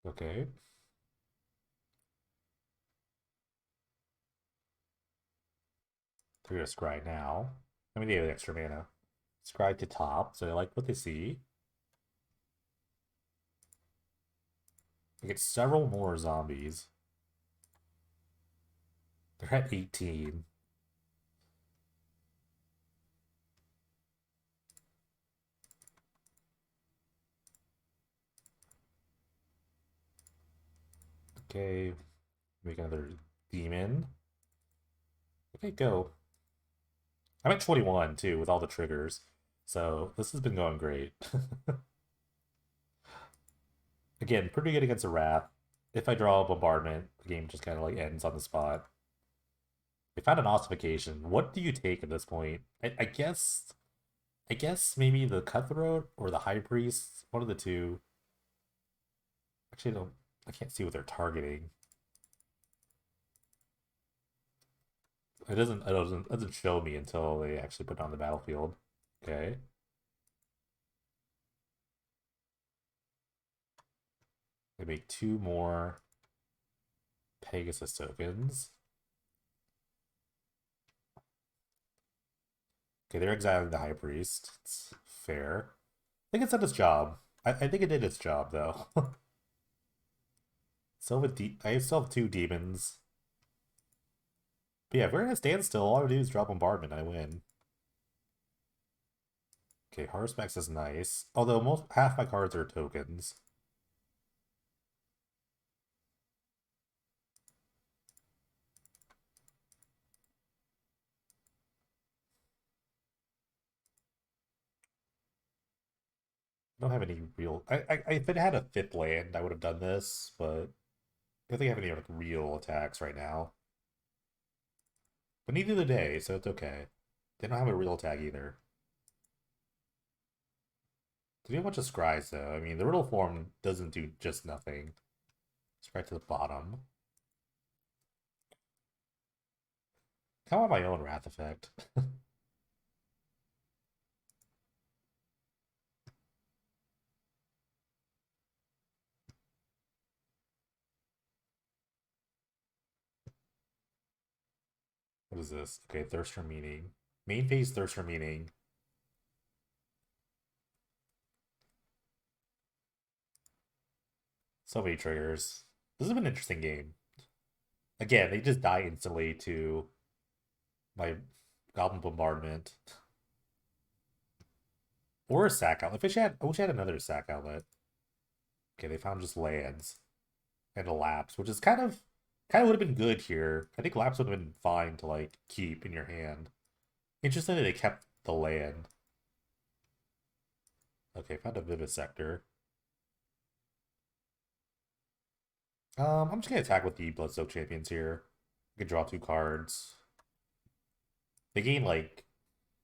Okay. They're gonna scry now. I mean, they have extra mana. Scry to top, so they like what they see. They get several more zombies. They're at 18. Okay, make another demon. Okay, go. I'm at 21 too with all the triggers. So this has been going great. Again, pretty good against a wrath. If I draw a bombardment, the game just kind of like ends on the spot. They found an ossification. What do you take at this point? I guess maybe the cutthroat or the high priest. One of the two. Actually, I can't see what they're targeting. It doesn't show me until they actually put it on the battlefield. Okay. They make two more Pegasus tokens. Okay, they're exiling the High Priest. It's fair. I think it's done its job. I think it did its job, though. I still have two demons. But yeah, if we're in a standstill, all I do is drop bombardment and I win. Okay, Harvest is nice. Although half my cards are tokens. I don't have any real. If it had a fifth land, I would have done this, but I don't think I have any like real attacks right now. But neither do they, so it's okay. They don't have a real attack either. They do a bunch of scries though. I mean, the riddle form doesn't do just nothing. Scry to the bottom. I want my own wrath effect. What is this? Okay, thirst for meaning. Main phase thirst for meaning. So many triggers. This has been an interesting game. Again, they just die instantly to my Goblin Bombardment. Or a sack outlet. I wish I had another sack outlet. Okay, they found just lands. and a lapse, which is kind of would have been good here. I think lapse would have been fine to like keep in your hand. Interesting that they kept the land. Okay, found a vivisector. I'm just gonna attack with the Bloodstoke champions here. I can draw 2 cards. They gain like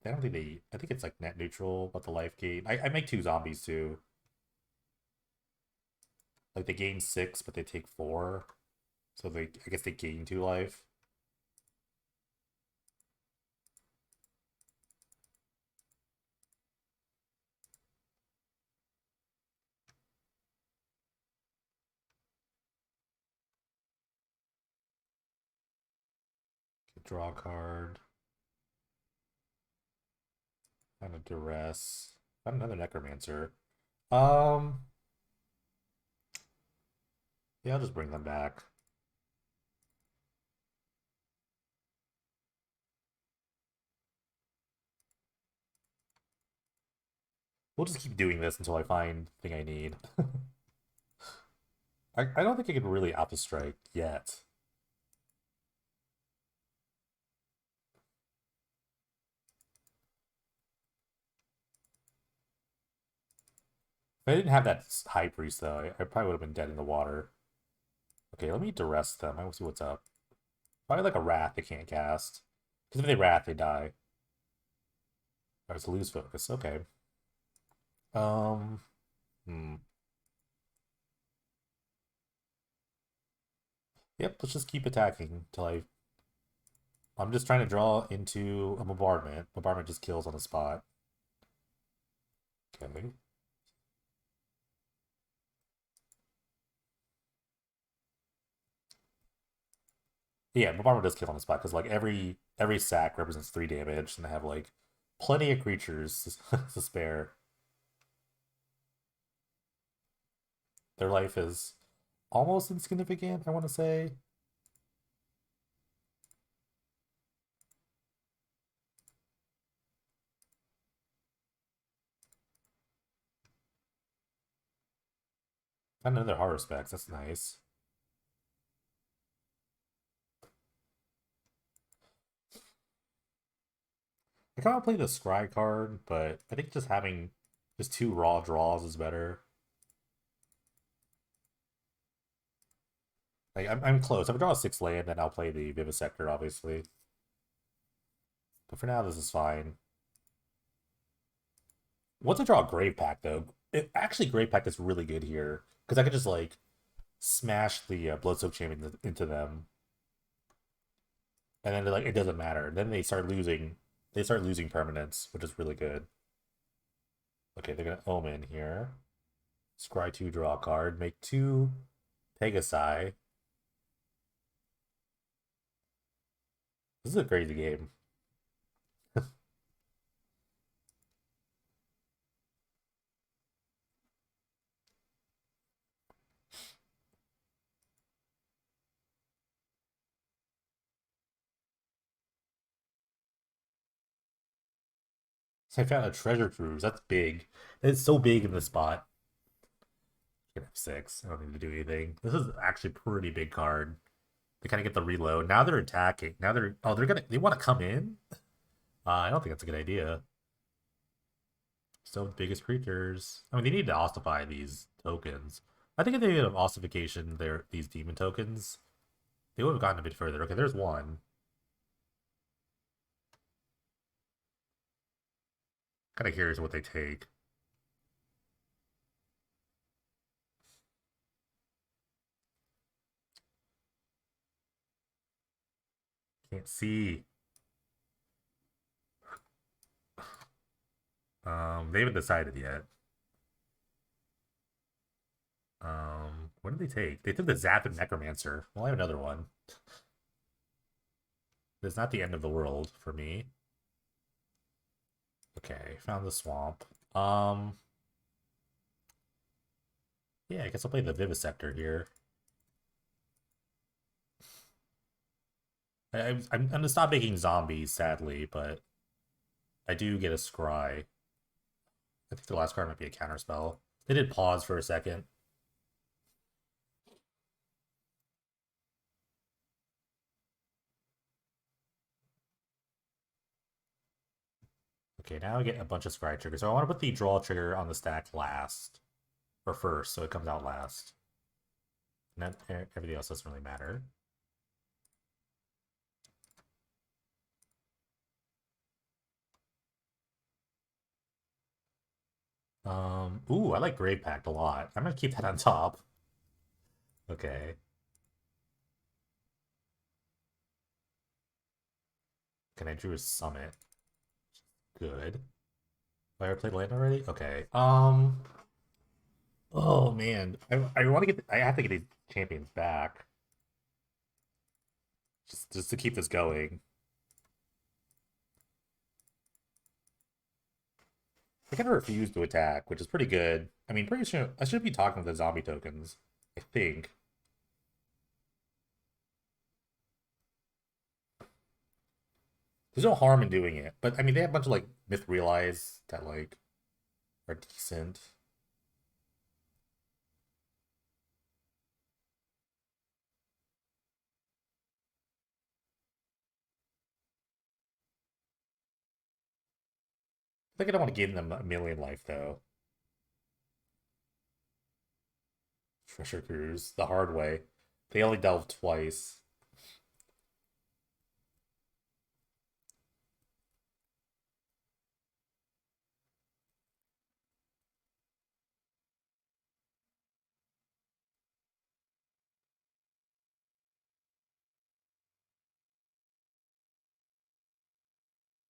I don't think they. I think it's like net neutral, but the life gain. I make 2 zombies too. Like they gain 6, but they take 4. So they I guess they gain 2 life. Draw a card. Find a duress. Find another necromancer. Um, yeah, I'll just bring them back. We'll just keep doing this until I find the thing I need. I don't think I can really Alpha Strike yet. If I didn't have that High Priest, though, I probably would have been dead in the water. Okay, let me duress them. I want to see what's up. Probably like a Wrath they can't cast. Because if they Wrath, they die. Alright, so lose focus. Okay. Um, hmm. Yep, let's just keep attacking until I'm just trying to draw into a bombardment. Bombardment just kills on the spot. Okay. Yeah, bombardment does kill on the spot because like every sack represents 3 damage, and they have like plenty of creatures to spare. Their life is almost insignificant, I want to say. Got another horror specs. That's nice. I kind of play the scry card, but I think just having just 2 raw draws is better. Like I'm close. If I draw a 6 land, then I'll play the Vivisector, obviously. But for now, this is fine. Once I draw a Grave Pact, though, actually Grave Pact is really good here because I could just like smash the Bloodsoak Champion into them, and then like it doesn't matter. Then they start losing. They start losing permanence, which is really good. Okay, they're gonna Omen here. Scry 2, draw a card, make 2 Pegasi. This is a crazy game. So I found a treasure cruise. That's big. It's so big in this spot. You can have 6. I don't need to do anything. This is actually a pretty big card. They kind of get the reload. Now they're attacking. Now they want to come in. I don't think that's a good idea. Still the biggest creatures. I mean, they need to ossify these tokens. I think if they had ossification, these demon tokens, they would have gotten a bit further. Okay, there's one. Kind of curious what they take. Can't see. They haven't decided yet. What did they take? They took the Zap and Necromancer. Well, I have another one. It's not the end of the world for me. Okay, found the swamp. Um, yeah, I guess I'll play the Vivisector here. I'm gonna stop making zombies, sadly, but I do get a scry. I think the last card might be a counterspell. They did pause for a second. Okay, now I get a bunch of scry triggers. So I want to put the draw trigger on the stack last. Or first, so it comes out last. And then everything else doesn't really matter. Ooh, I like Grave Pact a lot. I'm gonna keep that on top. Okay. Can I drew a summit? Good. Have I ever played land already? Okay. Oh man, I want to get. I have to get these champions back, just to keep this going. I kind of refuse to attack, which is pretty good. I mean, pretty sure I should be talking to the zombie tokens. I think. There's no harm in doing it, but I mean, they have a bunch of like myth realize that like are decent. I think I don't want to give them a million life though. Treasure Cruise the hard way. They only delve twice.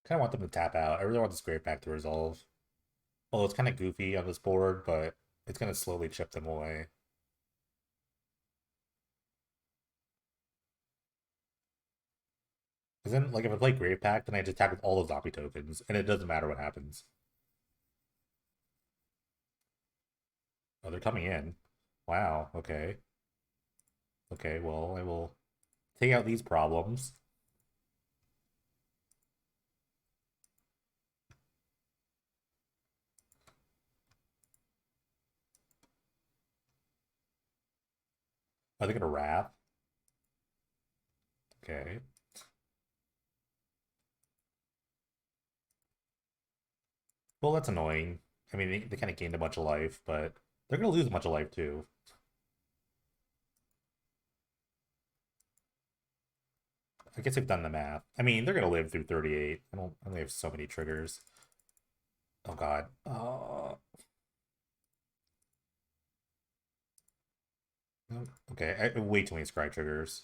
Kind of want them to tap out. I really want this Great Pack to resolve. Although it's kind of goofy on this board, but it's going to slowly chip them away. Because then, like, if I play Grave Pact, then I just tap with all the zombie tokens, and it doesn't matter what happens. Oh, they're coming in. Wow, okay. Okay, well, I will take out these problems. Are they going to Wrath? Okay. Well, that's annoying. I mean, they kind of gained a bunch of life, but they're going to lose a bunch of life, too. I guess they've done the math. I mean, they're going to live through 38. I don't. I only have so many triggers. Oh, God. Okay, I way too many scry triggers.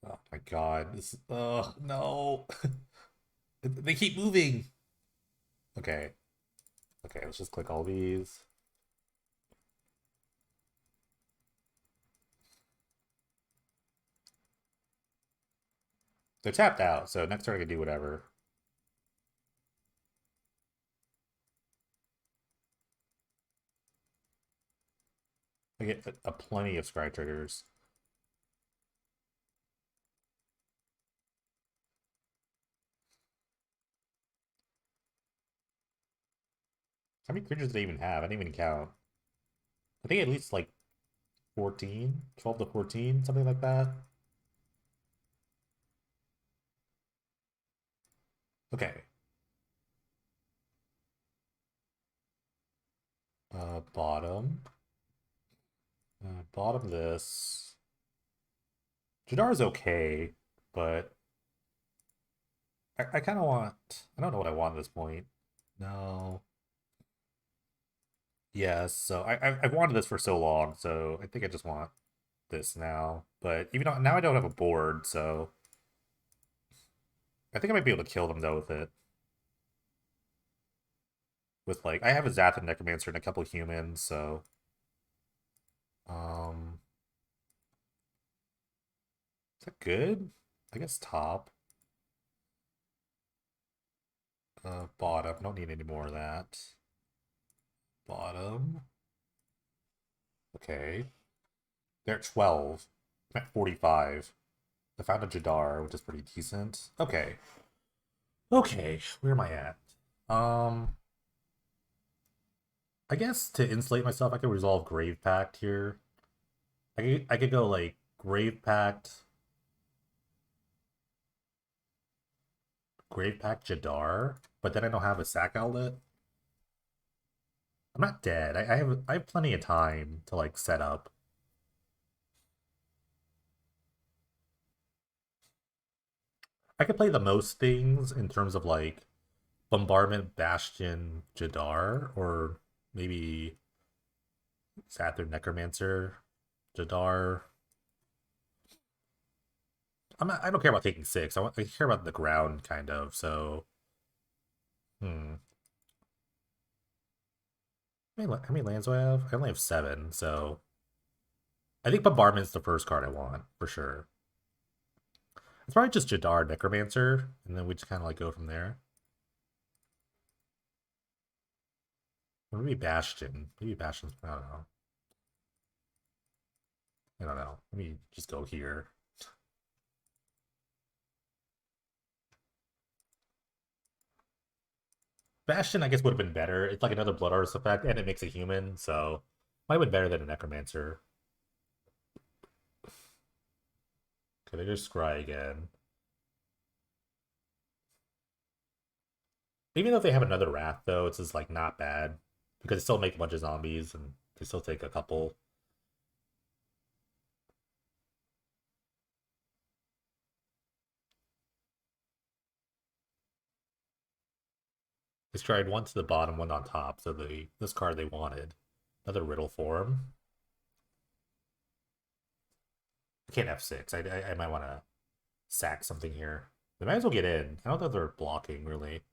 Oh my god. This no. They keep moving. Okay. Okay, let's just click all these. They're tapped out, so next turn I can do whatever. I get a plenty of scry triggers. How many creatures do they even have? I didn't even count. I think at least like 14, 12 to 14, something like that. Okay. Bottom. Bottom this. Jadar is okay, but I kind of want. I don't know what I want at this point. No. Yes, so I've wanted this for so long, so I think I just want this now. But even though now I don't have a board, so I think I might be able to kill them though with it. With like I have a Zath and Necromancer and a couple humans, so um is that good? I guess top. Bottom. Don't need any more of that. Bottom. Okay. They're at 12. I'm at 45. I found a Jadar, which is pretty decent. Okay. Okay, where am I at? I guess to insulate myself, I could resolve Grave Pact here. I could go like Grave Pack Jadar, but then I don't have a sack outlet. I'm not dead. I have plenty of time to like set up. I could play the most things in terms of like Bombardment, Bastion, Jadar, or maybe Sathir Necromancer, Jadar. I don't care about taking six. I care about the ground kind of. So, hmm. How many lands do I have? I only have seven. So I think Bombardment's the first card I want for sure. It's probably just Jadar Necromancer, and then we just kind of like go from there. Or maybe Bastion. Maybe Bastion's. I don't know. I don't know. Let me just go here. Bastion, I guess, would have been better. It's like another Blood Artist effect, and it makes a human, so might have been better than a Necromancer. Okay, they just Scry again. Even though if they have another Wrath, though, it's just like not bad because they still make a bunch of zombies and they still take a couple. They tried one to the bottom, one on top, so this card they wanted. Another Riddle form. I can't F6. I might want to sack something here. They might as well get in. I don't think they're blocking, really.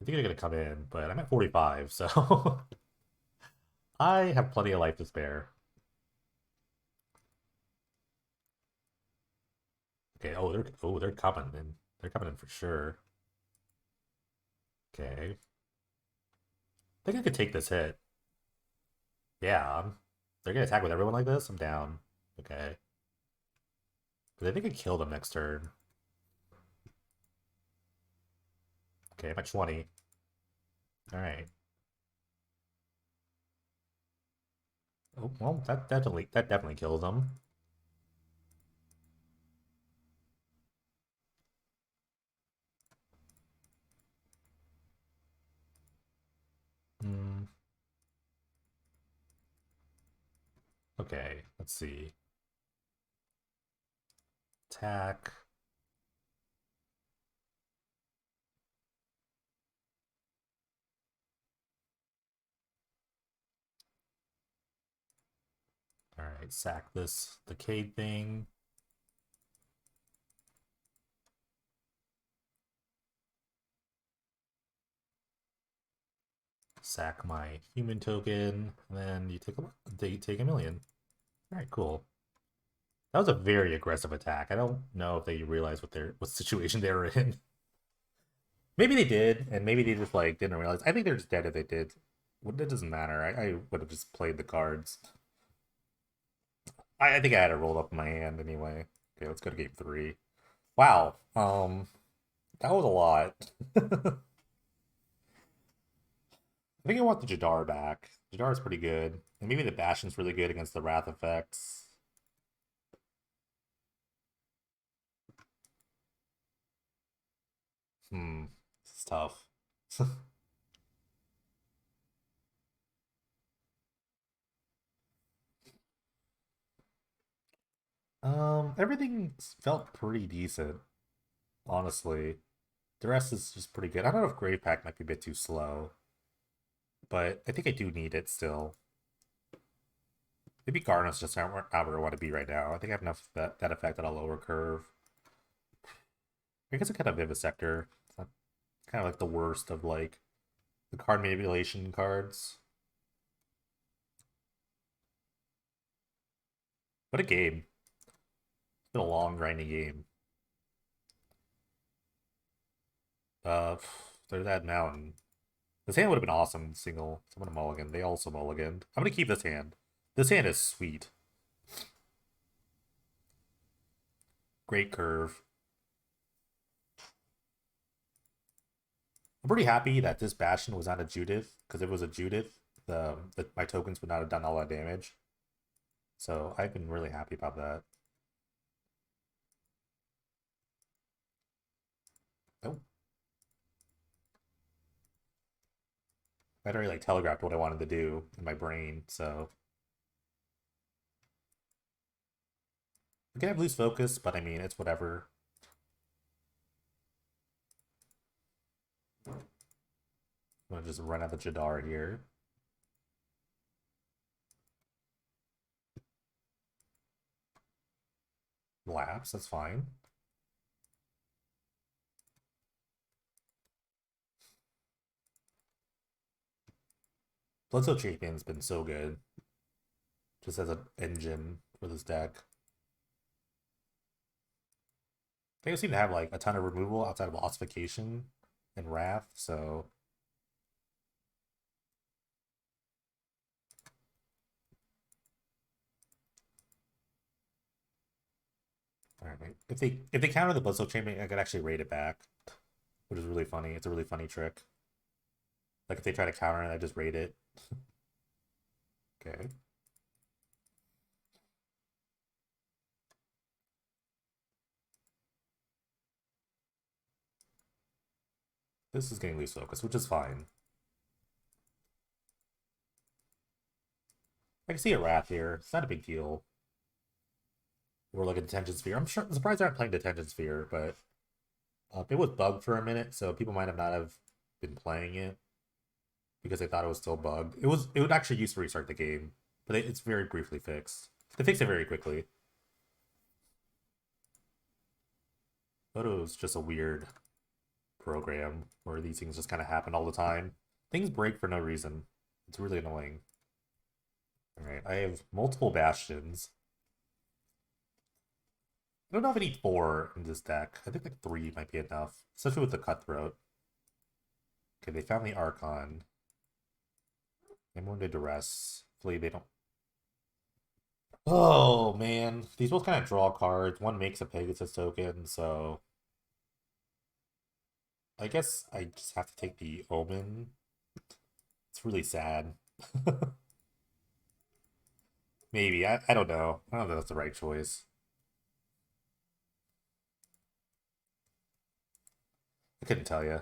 I think they're going to come in, but I'm at 45, so I have plenty of life to spare. Okay, they're coming in. They're coming in for sure. Okay. I think I could take this hit. Yeah, they're gonna attack with everyone like this? I'm down. Okay. Because I think I kill them next turn. Okay, I'm at 20. Alright. Oh, well, that definitely kills them. Hmm. Okay, let's see. Attack. Alright, sack this decayed thing. Sack my human token, and then you take a million. Alright, cool. That was a very aggressive attack. I don't know if they realized what situation they were in. Maybe they did, and maybe they just like didn't realize. I think they're just dead if they did. Well, it doesn't matter. I would have just played the cards. I think I had it rolled up in my hand anyway. Okay, let's go to game three. Wow. That was a lot. I think I want the Jadar back. Jadar is pretty good. And maybe the Bastion's really good against the Wrath effects. This is tough. Everything felt pretty decent, honestly. The rest is just pretty good. I don't know if Grave Pack might be a bit too slow, but I think I do need it still. Maybe Garnet's just not where I want to be right now. I think I have enough that effect at a lower curve. I guess I kind of Vivisector. It's not kind of like the worst of like the card manipulation cards. What a game. It's been a long, grinding game. There's that mountain. This hand would have been awesome. Single. Someone mulligan. They also mulliganed. I'm gonna keep this hand. This hand is sweet. Great curve. I'm pretty happy that this Bastion was not a Judith, because if it was a Judith, my tokens would not have done all that damage. So I've been really happy about that. Nope. I'd already like telegraphed what I wanted to do in my brain, so I can have loose focus, but I mean it's whatever. I'm gonna just run out the Jadar here. Lapse, that's fine. Bloodstone Champion's been so good. Just as an engine for this deck. They seem to have like a ton of removal outside of Ossification and Wrath, so alright. If they counter the Bloodstone Champion, I could actually raid it back. Which is really funny. It's a really funny trick. Like if they try to counter it, I just raid it. Okay. This is getting loose focus, which is fine. I can see a Wrath here. It's not a big deal. Or like a Detention Sphere. I'm surprised they aren't playing Detention Sphere, but it was bugged for a minute, so people might have not have been playing it because they thought it was still bugged. It would actually use to restart the game, but it's very briefly fixed. They fixed it very quickly. But it was just a weird program where these things just kind of happen all the time. Things break for no reason. It's really annoying. Alright, I have multiple Bastions. I don't know if I need 4 in this deck. I think like 3 might be enough, especially with the Cutthroat. Okay, they found the Archon. I'm going to Duress. Hopefully they don't... Oh, man. These both kind of draw cards. One makes a Pegasus token, so... I guess I just have to take the Omen. It's really sad. Maybe. I don't know. I don't know if that's the right choice. I couldn't tell you.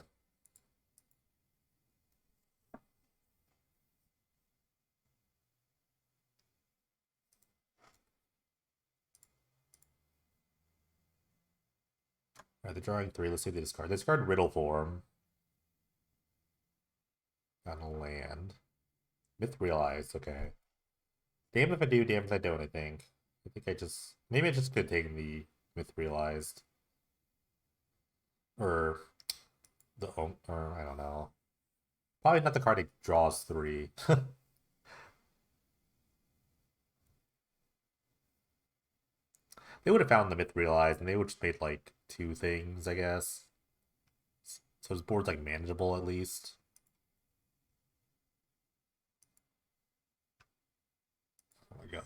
Alright, they're drawing 3. Let's see if they discard. They discard Riddle Form. On a land. Myth Realized, okay. Damn if I do, damn if I don't, I think. I think I just... Maybe I just could take the Myth Realized. Or... Or, I don't know. Probably not the card that draws 3. They would have found the Myth Realized, and they would just made, like, 2 things, I guess. So his board's, like, manageable, at least. Oh my god.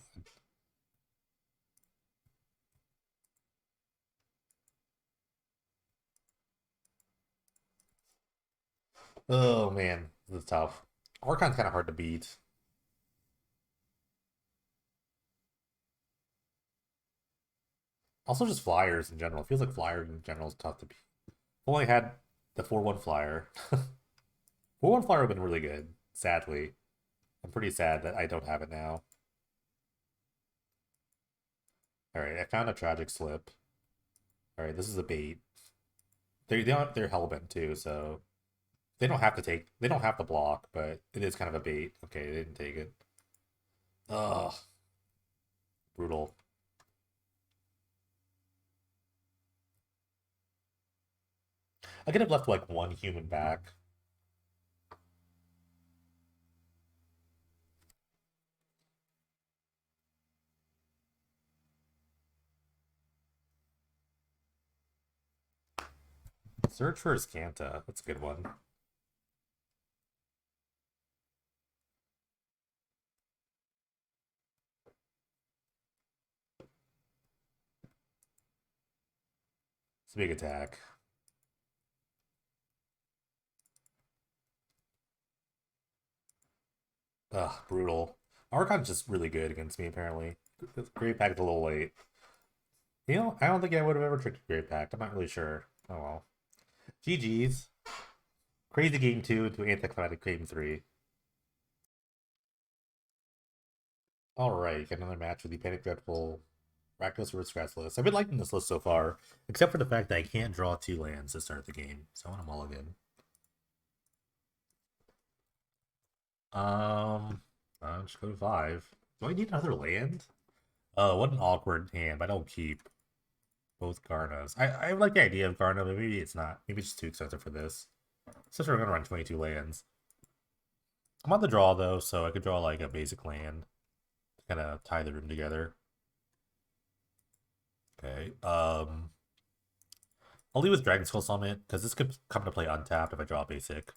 Oh man, this is tough. Archon's kind of hard to beat. Also, just flyers in general. It feels like flyer in general is tough to beat. I've only had the 4-1 flyer. 4-1 flyer would have been really good, sadly. I'm pretty sad that I don't have it now. Alright, I found a tragic slip. Alright, this is a bait. They're hellbent too, so they don't have to block, but it is kind of a bait. Okay, they didn't take it. Ugh. Brutal. I could have left like 1 human back. Search for Escanta. That's a good one. It's a big attack. Ugh, brutal. Archon's just really good against me, apparently. Great Pack's a little late. You know, I don't think I would have ever tricked Great Pact. I'm not really sure. Oh well. GG's. Crazy game 2 to anticlimactic game 3. Alright, get another match with the Panic Dreadful RAKDOS Aristocrats list. I've been liking this list so far, except for the fact that I can't draw 2 lands to start the game, so I want to mulligan. I'll just go to 5. Do I need another land? What an awkward hand. I don't keep both Garnas. I like the idea of Garna, but maybe it's not. Maybe it's too expensive for this. Since we're gonna run 22 lands. I'm on the draw though, so I could draw like a basic land to kind of tie the room together. Okay. I'll leave with Dragon Skull Summit because this could come to play untapped if I draw a basic.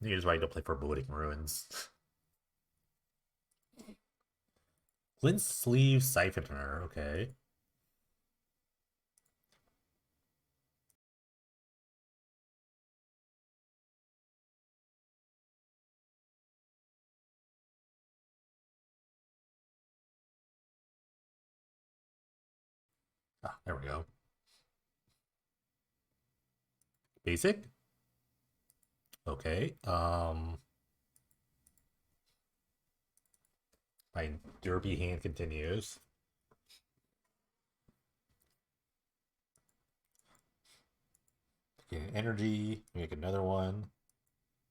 Here's why I don't play Foreboding Ruins. Glint Sleeve Siphoner, okay. Ah, there we go. Basic? Okay. My derpy hand continues. Okay, energy. Make another one.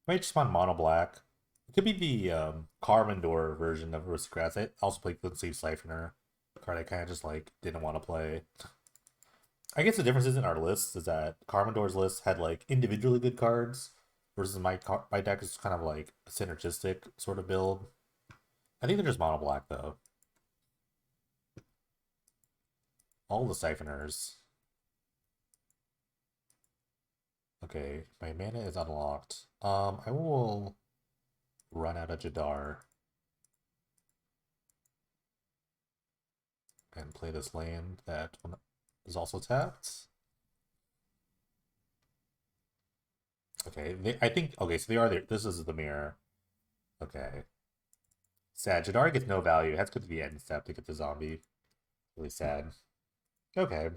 Might just want mono black. It could be the Carmendor version of Aristocrats. I also played Glint Sleeve Siphoner. Card I kind of just like didn't want to play. I guess the difference is in our lists is that Carmendor's list had like individually good cards versus my deck is kind of like a synergistic sort of build. I think they're just mono black though. All the siphoners. Okay, my mana is unlocked. I will run out of Jadar and play this land that is also tapped. Okay, I think okay, so they are there. This is the mirror. Okay. Sad. Jadar gets no value. It has to go to the end step to get the zombie. Really sad. Okay.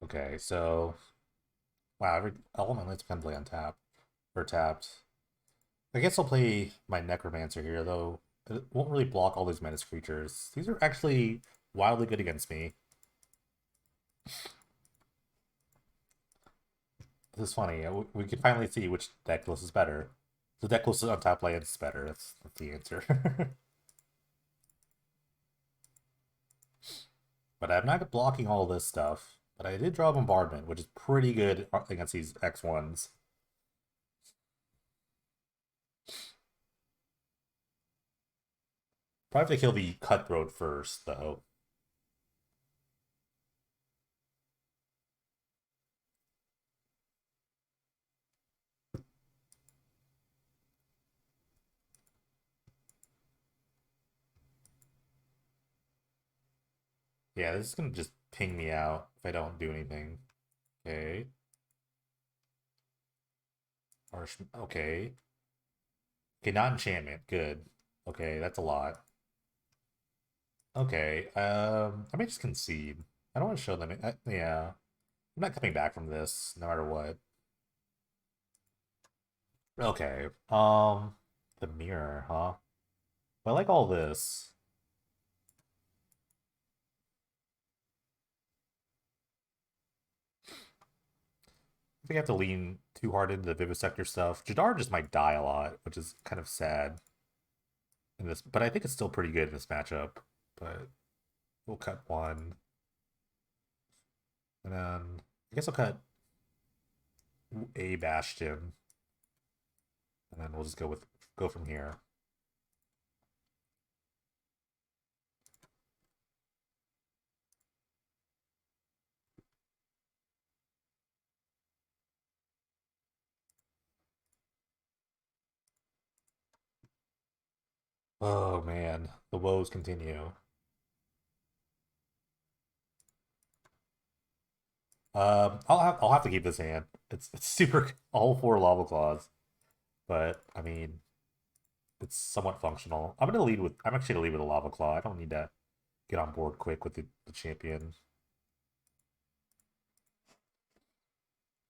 Okay, so wow, all my lands can play on tap or tapped. I guess I'll play my Necromancer here, though. It won't really block all these menace creatures. These are actually wildly good against me. This is funny. We can finally see which deck list is better. The deck list on top lands is better. That's the answer. But I'm not blocking all this stuff. But I did draw Bombardment, which is pretty good against these X1s. Probably have to kill the Cutthroat first, though. Yeah, this is gonna just ping me out if I don't do anything. Okay. Okay. Okay, not enchantment. Good. Okay, that's a lot. Okay. I may just concede. I don't want to show them. Yeah, I'm not coming back from this, no matter what. Okay. The mirror, huh? I like all this. I think I have to lean too hard into the Vivisector stuff. Jadar just might die a lot, which is kind of sad in this, but I think it's still pretty good in this matchup. But we'll cut one. And then I guess I'll cut a Bastion. And then we'll just go from here. Oh man, the woes continue. I'll have to keep this hand. It's super all four lava claws, but I mean it's somewhat functional. I'm actually gonna lead with a lava claw. I don't need to get on board quick with the champion.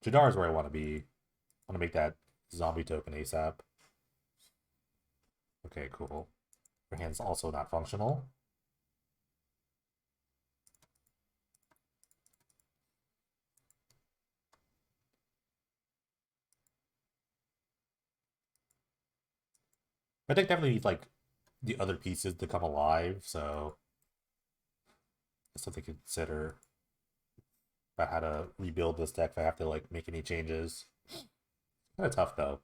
Jadar is where I want to be. I want to make that zombie token ASAP. Okay, cool. Your hand's also not functional. I think definitely needs like the other pieces to come alive, so that's something to consider about how to rebuild this deck if I have to like make any changes. Kind of tough though.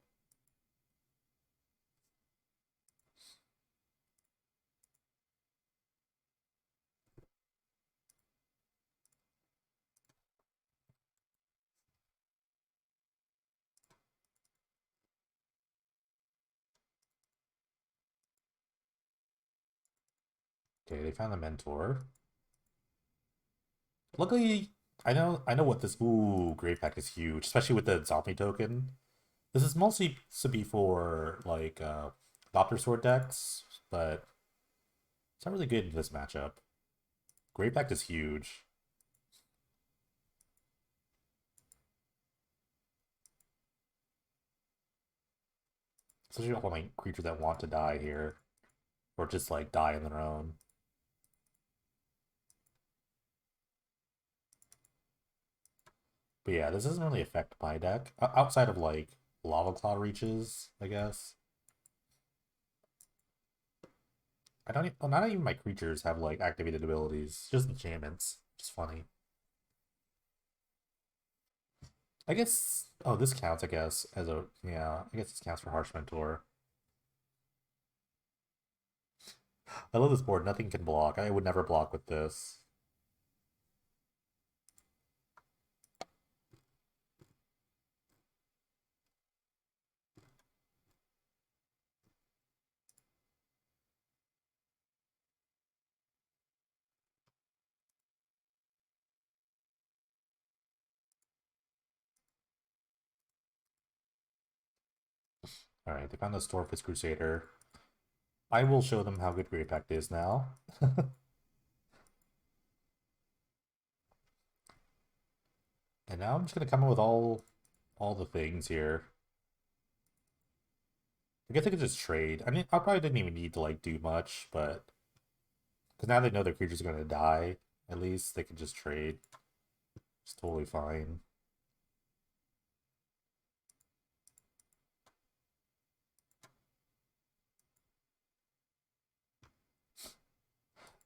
Okay, they found the mentor. Luckily, I know what this. Ooh, Grave Pack is huge, especially with the zombie token. This is mostly to be for like Doctor Sword decks, but it's not really good in this matchup. Grave Pack is huge. Especially all my creatures that want to die here. Or just like die on their own. But yeah, this doesn't really affect my deck. Outside of like Lava Claw reaches, I guess. I don't well, not even my creatures have like activated abilities. Just enchantments. Just funny. I guess this counts, I guess, as a yeah, I guess this counts for Harsh Mentor. I love this board. Nothing can block. I would never block with this. Alright, they found the Stormfist Crusader. I will show them how good Great Pact is now. And now I'm just gonna come up with all the things here. I guess I could just trade. I mean, I probably didn't even need to like do much, but because now they know their creature's gonna die, at least they can just trade. It's totally fine.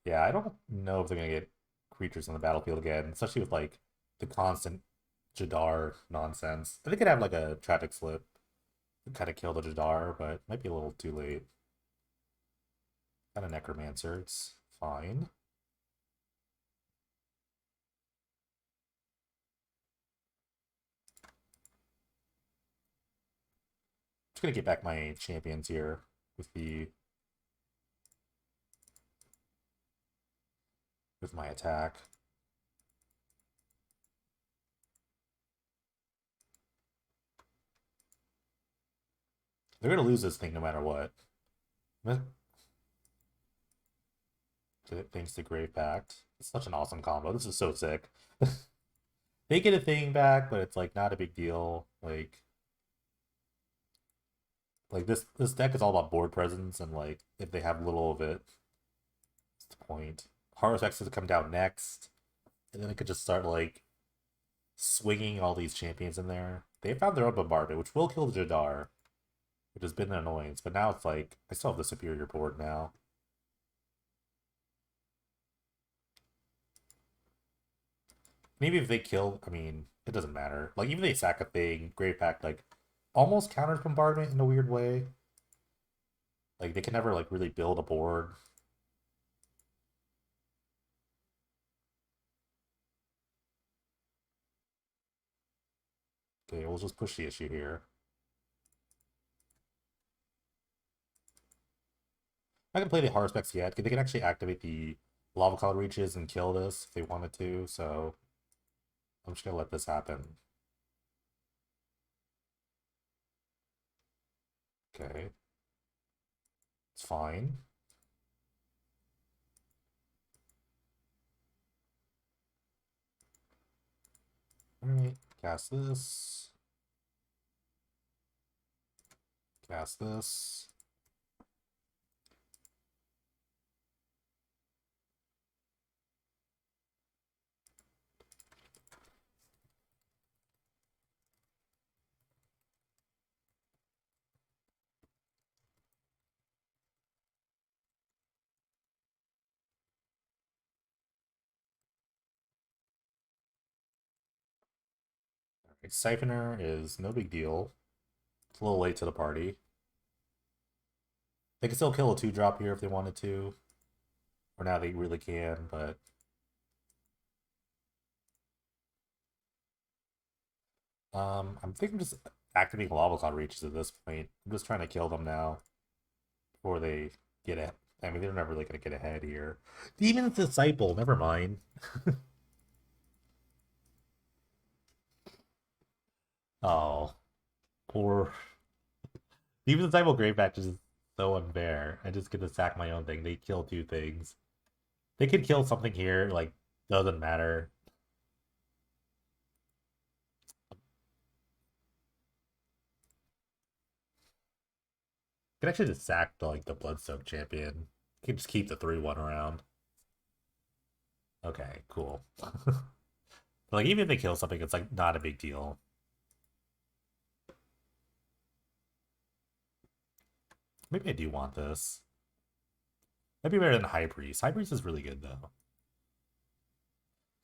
Yeah, I don't know if they're gonna get creatures on the battlefield again, especially with like the constant Jadar nonsense. I think they could have like a tragic slip to kind of kill the Jadar, but might be a little too late. Got a Necromancer, it's fine. Just gonna get back my champions here with the with my attack. They're gonna lose this thing no matter what. Thanks to Grave Pact. It's such an awesome combo. This is so sick. They get a thing back, but it's like not a big deal. Like this deck is all about board presence, and like if they have little of it, what's the point? Horus X to come down next, and then it could just start like swinging all these champions in there. They found their own bombardment, which will kill the Jadar, which has been an annoyance. But now it's like I still have the superior board now. Maybe if they kill, I mean, it doesn't matter. Like even if they sack a thing, Grave Pact like almost counters bombardment in a weird way. Like they can never like really build a board. Okay, we'll just push the issue here. I can play the hard specs yet, because they can actually activate the lava cloud reaches and kill this if they wanted to, so I'm just gonna let this happen. Okay. It's fine. Alright, cast this. Cast this. Alright, Siphoner is no big deal. It's a little late to the party. They can still kill a 2-drop here if they wanted to. Or now they really can, but... I'm thinking just activating Lava Cloud Reaches at this point. I'm just trying to kill them now. Before they get it. I mean, they're never really going to get ahead here. Demon's Disciple, never mind. Oh, poor... Demon's Disciple Grave Match is so unfair. I just get to sack my own thing. They kill 2 things. They could kill something here, like, doesn't matter. Could actually just sack the, like, the Bloodsoaked Champion. Can just keep the 3-1 around. Okay, cool. Like, even if they kill something, it's, like, not a big deal. Maybe I do want this. That'd be better than High Priest. High Priest is really good, though.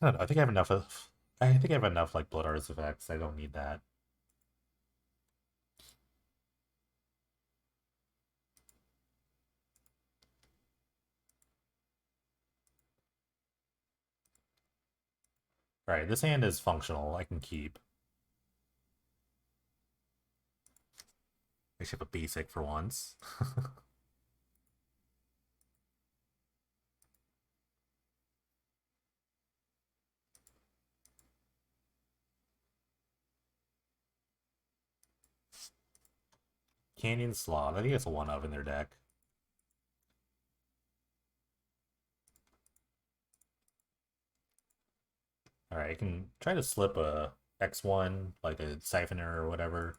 I don't know. I think I have enough of... I think I have enough, like, Blood Artifacts. I don't need that. Alright, this hand is functional. I can keep. I should have a basic for once. Canyon Sloth. I think it's a 1-of in their deck. Alright, I can try to slip a X1, like a Siphoner or whatever.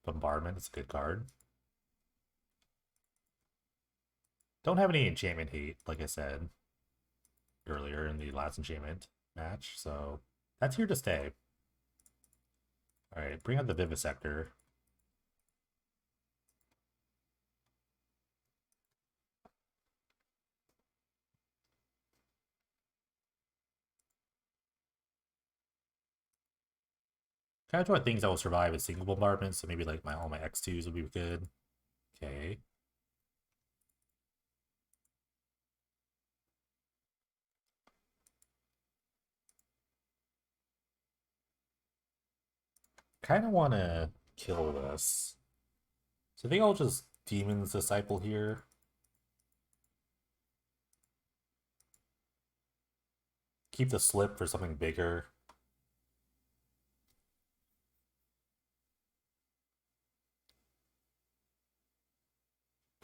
Bombardment is a good card. Don't have any enchantment hate, like I said earlier in the last enchantment match, so that's here to stay. Alright, bring out the Vivisector. Kind of what things that will survive a single bombardment, so maybe like all my X2s will be good. Okay. Kind of want to kill this. So I think I'll just Demon's Disciple here. Keep the slip for something bigger.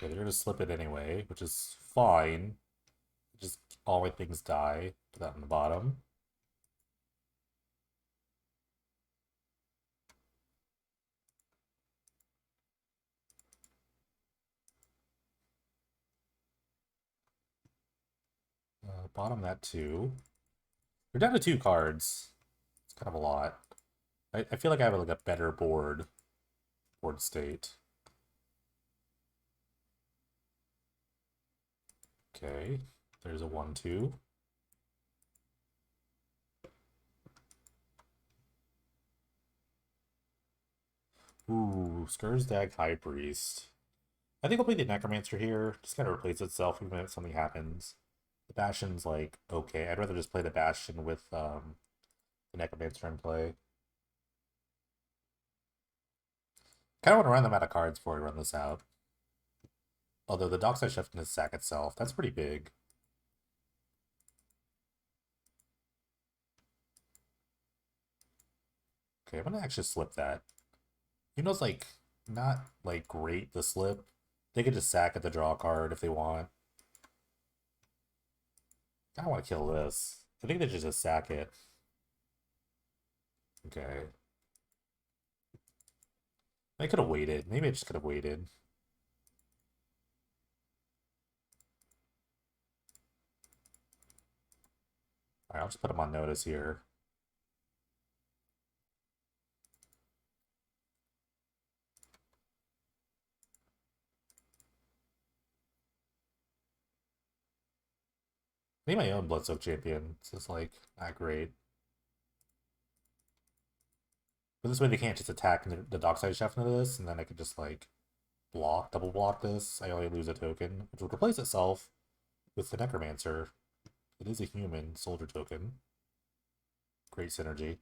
Okay, they're gonna slip it anyway, which is fine. Just all my things die. Put that on the bottom. Bottom that too. We're down to 2 cards. It's kind of a lot. I feel like I have like a better board state. Okay, there's a 1-2. Ooh, Skursdag High Priest. I think I'll play the Necromancer here. Just kind of replace itself even if something happens. The Bastion's like, okay. I'd rather just play the Bastion with the Necromancer in play. Kind of want to run them out of cards before we run this out. Although the Dockside Chef can sack itself. That's pretty big. Okay, I'm gonna actually slip that. Even though it's like not like great to slip, they could just sack at the draw card if they want. I don't want to kill this. I think they should just sack it. Okay. I could have waited. Maybe I just could have waited. Alright, I'll just put them on notice here. I need my own Bloodsoak champion. It's just like not great. But this way they can't just attack the Dockside Chef into this, and then I could just like double block this. I only lose a token, which would replace itself with the Necromancer. It is a human soldier token. Great synergy.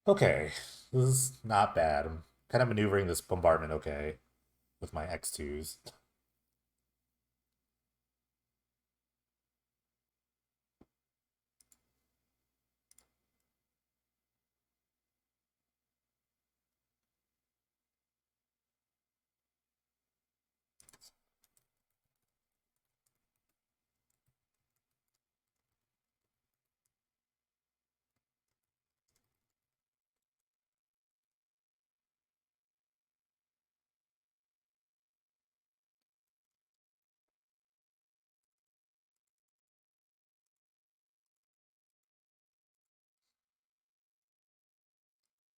Okay, this is not bad. I'm kind of maneuvering this bombardment okay with my X2s.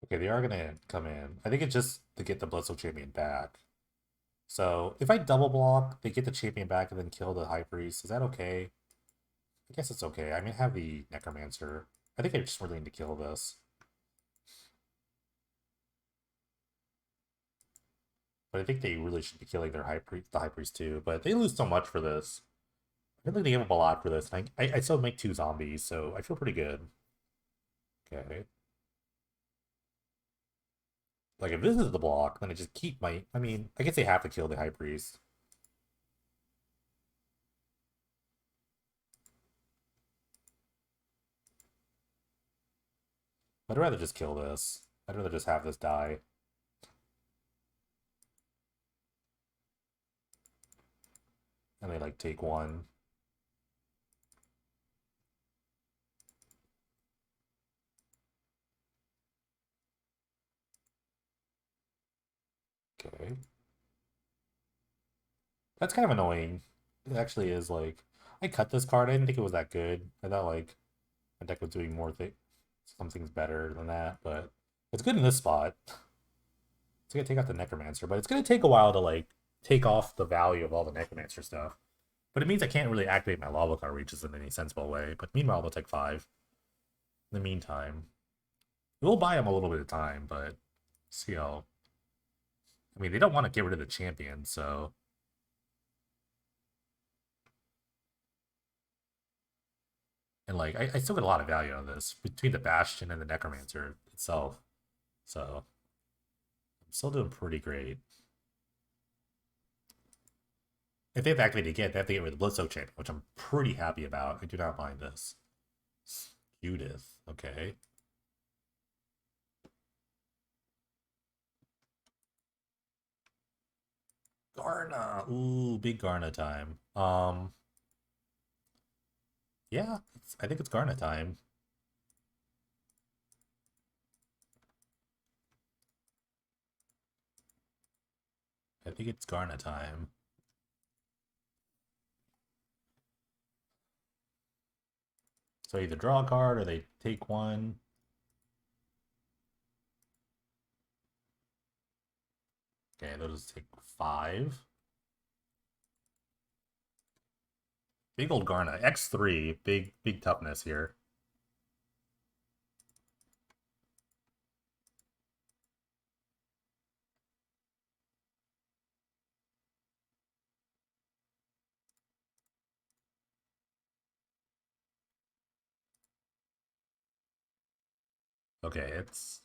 Okay, they are gonna come in. I think it's just to get the Bloodsoul champion back. So if I double block, they get the champion back and then kill the High Priest. Is that okay? I guess it's okay. I mean, have the Necromancer. I think I just really need to kill this. But I think they really should be killing their the High Priest too. But they lose so much for this. I feel like they give up a lot for this. And I still make 2 zombies, so I feel pretty good. Okay. Like, if this is the block, then I just keep my... I mean, I guess they have to kill the High Priest. I'd rather just kill this. I'd rather just have this die. And they, like, take 1. Okay. That's kind of annoying. It actually is, like... I cut this card. I didn't think it was that good. I thought, like, my deck was doing some things better than that, but... It's good in this spot. It's gonna take out the Necromancer, but it's gonna take a while to, like, take off the value of all the Necromancer stuff. But it means I can't really activate my Lava Car Reaches in any sensible way. But meanwhile, they'll take 5. In the meantime, it will buy them a little bit of time, but see how... I mean, they don't want to get rid of the champion, so... And, like, I still get a lot of value out of this between the Bastion and the Necromancer itself. So, I'm still doing pretty great. If they have to activate it again, they have to get rid of the Bloodsoak champion, which I'm pretty happy about. I do not mind this. Judith, okay. Garna, ooh, big Garna time. Yeah, I think it's Garna time. I think it's Garna time. So either draw a card or they take 1. Okay, they'll just take 5. Big old Garna. X3. Big toughness here. Okay, it's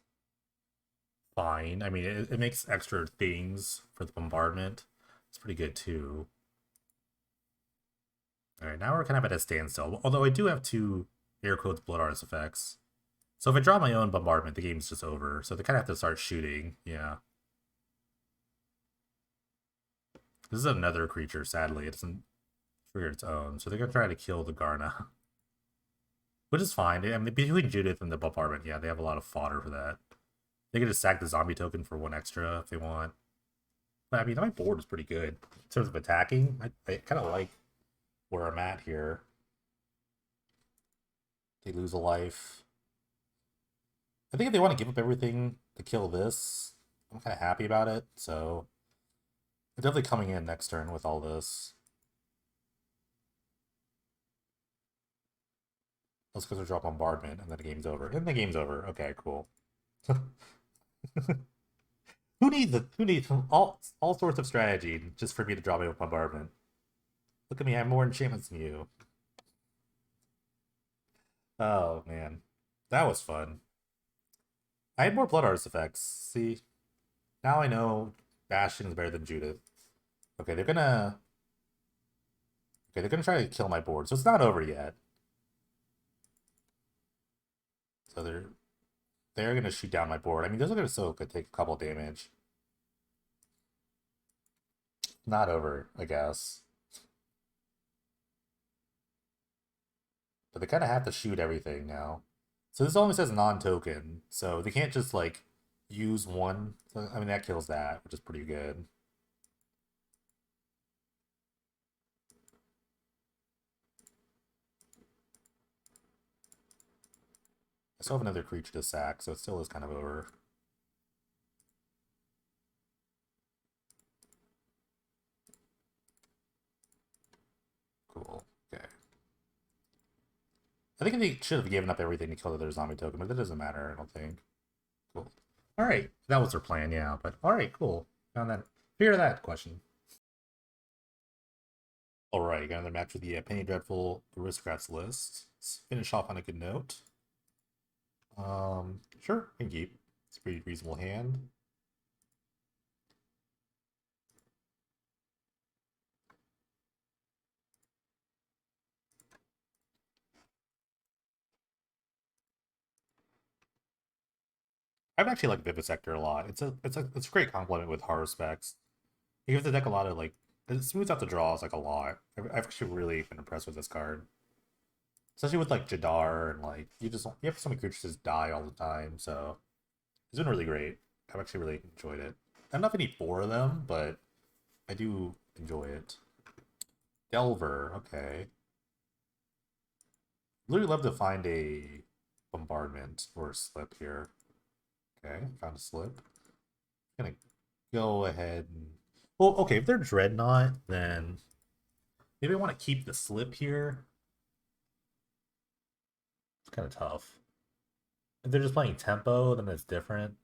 fine. I mean, it makes extra things for the bombardment. It's pretty good too. Alright, now we're kind of at a standstill. Although I do have two air quotes blood artist effects. So if I draw my own bombardment, the game's just over. So they kind of have to start shooting. Yeah. This is another creature, sadly. It doesn't trigger its own. So they're going to try to kill the Garna. Which is fine. I mean, between Judith and the bombardment, yeah, they have a lot of fodder for that. They can just sack the zombie token for one extra if they want. But I mean, my board is pretty good. In terms of attacking, I kind of like where I'm at here. They lose a life. I think if they want to give up everything to kill this, I'm kind of happy about it. So they're definitely coming in next turn with all this. Let's go to drop bombardment, and then the game's over. And the game's over. Okay, cool. Who needs all sorts of strategy just for me to drop a bombardment? Look at me, I have more enchantments than you. Oh man. That was fun. I had more blood artist effects. See? Now I know Bastion is better than Judith. Okay, they're gonna try to kill my board, so it's not over yet. So they're gonna shoot down my board. I mean, those are gonna still could take a couple damage. Not over, I guess. But they kind of have to shoot everything now. So this only says non-token, so they can't just like use one. So, I mean, that kills that, which is pretty good. I still have another creature to sack, so it still is kind of over. Cool. Okay. I think they should have given up everything to kill the other zombie token, but that doesn't matter, I don't think. Cool. Alright, that was their plan, yeah, but alright, cool. Found that. Figure that question. Alright, got another match with the Penny Dreadful Aristocrats list. Let's finish off on a good note. Sure, can keep. It's a pretty reasonable hand. I've actually liked Vivisector a lot. It's a great complement with horror specs. It gives the deck a lot of like it smooths out the draws like a lot. I've actually really been impressed with this card. Especially with like Jadar and like you have so many creatures just die all the time, so it's been really great. I've actually really enjoyed it. I don't know if I need four of them, but I do enjoy it. Delver, okay. Really love to find a bombardment or a slip here. Okay, found a slip. I'm gonna go ahead and well, okay, if they're Dreadnought, then maybe I want to keep the slip here. It's kind of tough. If they're just playing tempo, then it's different.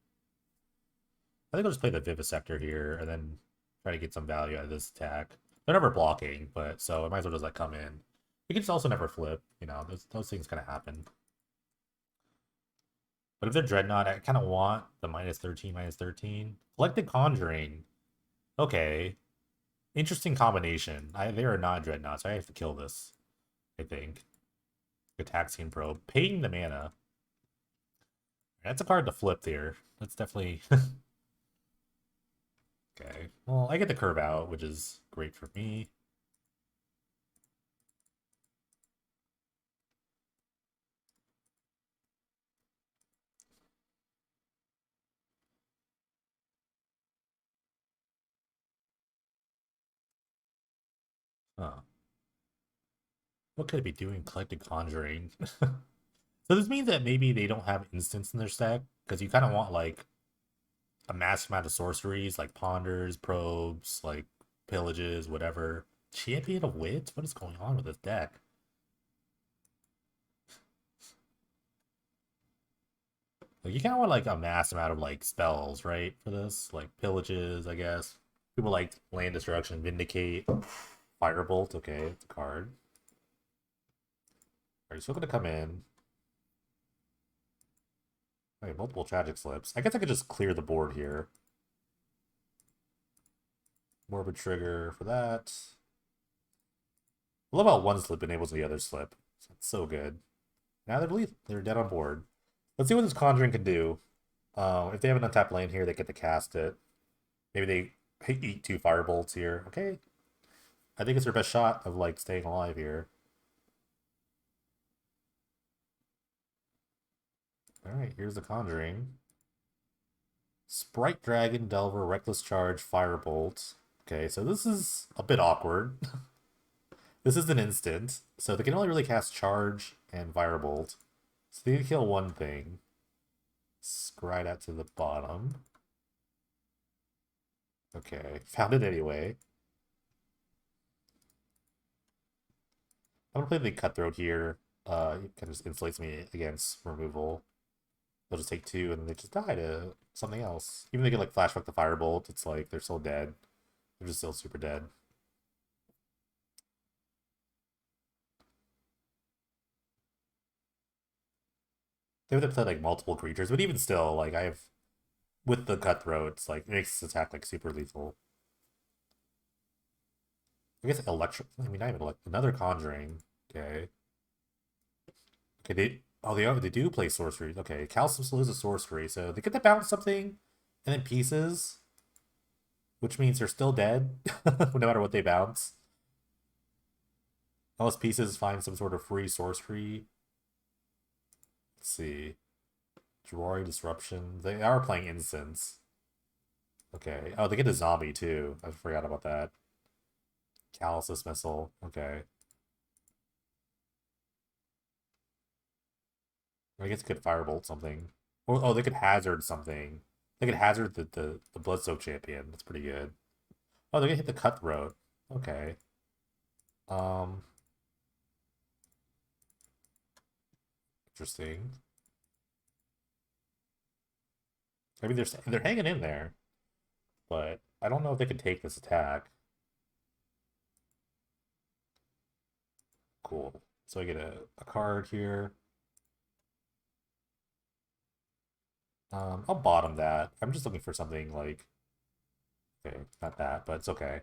I think I'll just play the Vivisector here and then try to get some value out of this attack. They're never blocking, but so I might as well just like come in. You can just also never flip, you know, those things kind of happen. But if they're Dreadnought, I kind of want the -13, -13. Collected Conjuring. Okay. Interesting combination. They are not Dreadnoughts, so I have to kill this, I think. Ataxian Probe. Paying the mana. That's a card to flip there. That's definitely... Okay. Well, I get the curve out, which is great for me. Huh. What could it be doing? Collected Conjuring. So this means that maybe they don't have instants in their stack, because you kind of want, like, a massive amount of sorceries, like Ponders, Probes, like, Pillages, whatever. Champion of Wits? What is going on with this deck? Like, you kind of want, like, a mass amount of, like, spells, right, for this? Like, Pillages, I guess. People like Land Destruction, Vindicate, Firebolt, okay, it's a card. Alright, so we're gonna come in. Wait, multiple tragic slips. I guess I could just clear the board here. More of a trigger for that. I love how one slip enables the other slip. It's so good. Now they're dead on board. Let's see what this Conjuring can do. If they have an untapped lane here, they get to cast it. Maybe they eat 2 firebolts here. Okay. I think it's their best shot of like staying alive here. Alright, here's the Conjuring. Sprite Dragon, Delver, Reckless Charge, Firebolt. Okay, so this is a bit awkward. This is an instant, so they can only really cast Charge and Firebolt. So they kill one thing. Scry that to the bottom. Okay, found it anyway. I'm gonna play the Cutthroat here. It kind of just insulates me against removal. They'll just take 2 and they just die to something else. Even if they get like flashback the Firebolt, it's like they're still dead. They're just still super dead. They would have played like multiple creatures, but even still, like I have with the Cutthroat, it's like it makes this attack like super lethal. I guess electric. I mean, not even another Conjuring. Okay. Okay, they do play sorcery. Okay, Calcium loses sorcery, so they get to bounce something, and then pieces, which means they're still dead, no matter what they bounce. Unless pieces find some sort of free sorcery. Let's see. Drawer Disruption. They are playing Incense. Okay. Oh, they get a zombie too. I forgot about that. Calluses Missile. Okay. I guess it could Firebolt something. Or, oh, they could Hazard something. They could Hazard the Bloodsoak Champion. That's pretty good. Oh, they're gonna hit the Cutthroat. Okay. Interesting. I mean, they're hanging in there, but I don't know if they can take this attack. Cool. So I get a card here. I'll bottom that. I'm just looking for something like, okay, not that, but it's okay.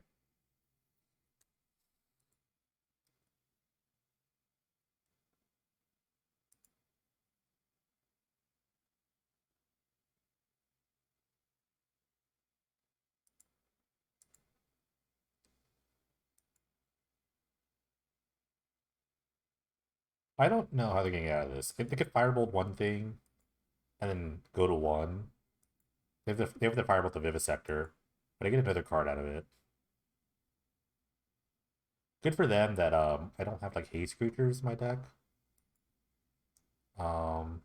I don't know how they're getting out of this. If they could Firebolt one thing and then go to 1, they have the Firebolt the Vivisector, but I get another card out of it. Good for them that I don't have like haste creatures in my deck. Um,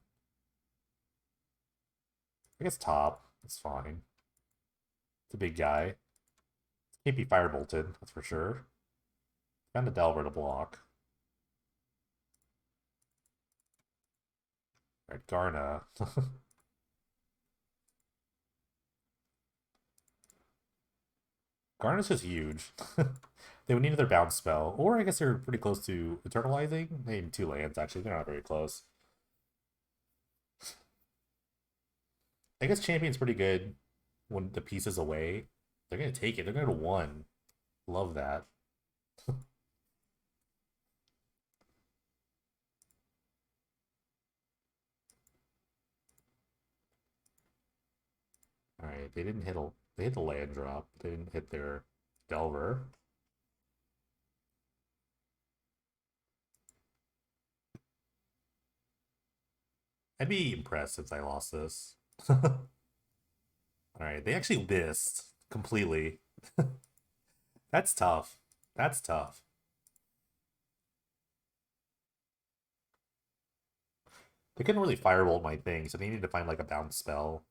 I guess top. It's fine. It's a big guy. Can't be Firebolted, that's for sure. Found a Delver to block. Alright, Garna. Garna's just huge. They would need another bounce spell. Or I guess they're pretty close to Eternalizing. They need 2 lands, actually. They're not very close. I guess Champion's pretty good when the piece is away. They're going to take it. They're going to 1. Love that. Alright, they didn't hit they hit the land drop. They didn't hit their Delver. I'd be impressed if I lost this. Alright, they actually missed completely. That's tough. That's tough. They couldn't really Firebolt my thing, so they needed to find like a bounce spell.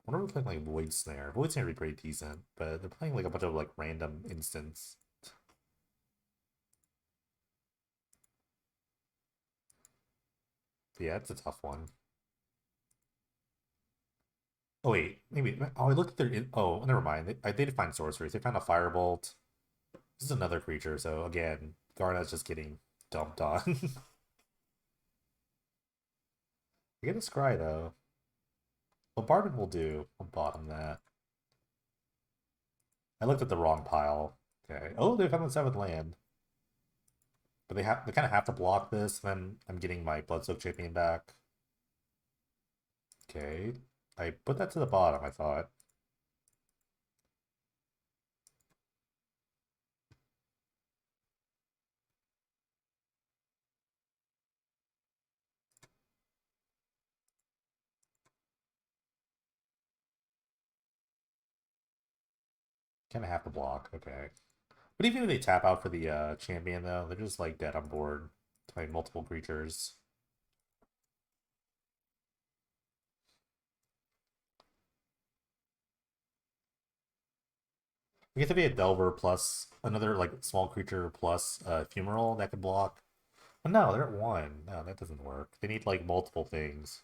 I wonder if they're playing like Void Snare. Void Snare would be pretty decent, but they're playing like a bunch of like random instants. Yeah, it's a tough one. Oh wait, maybe. Oh, I looked at their. Oh, never mind. They did find sorceries. They found a Firebolt. This is another creature, so again, Garna's just getting dumped on. I I get a scry though. Bombardment will do. I'll bottom that. I looked at the wrong pile. Okay. Oh, they found the seventh land. But they kind of have to block this, then I'm getting my Bloodsoak Champion back. Okay. I put that to the bottom, I thought. Kind of have to block. Okay. But even if they tap out for the champion, though, they're just like dead on board to play multiple creatures. I guess if they had Delver plus another like small creature plus Fumarole that could block. But no, they're at one. No, that doesn't work. They need like multiple things.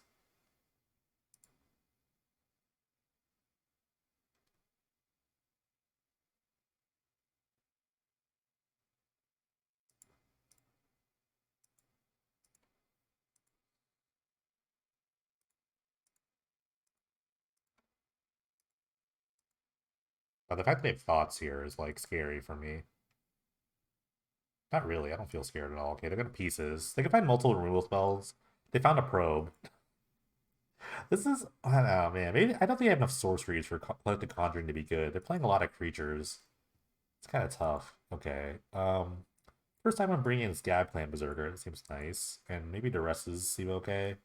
But the fact that they have thoughts here is like scary for me. Not really. I don't feel scared at all. Okay, they're gonna pieces. They can find multiple removal spells. They found a probe. This is I don't know, man. Maybe I don't think I have enough sorceries for Collected Conjuring to be good. They're playing a lot of creatures. It's kind of tough. Okay. First time I'm bringing in Scab Clan Berserker. That seems nice, and maybe the rest seem okay.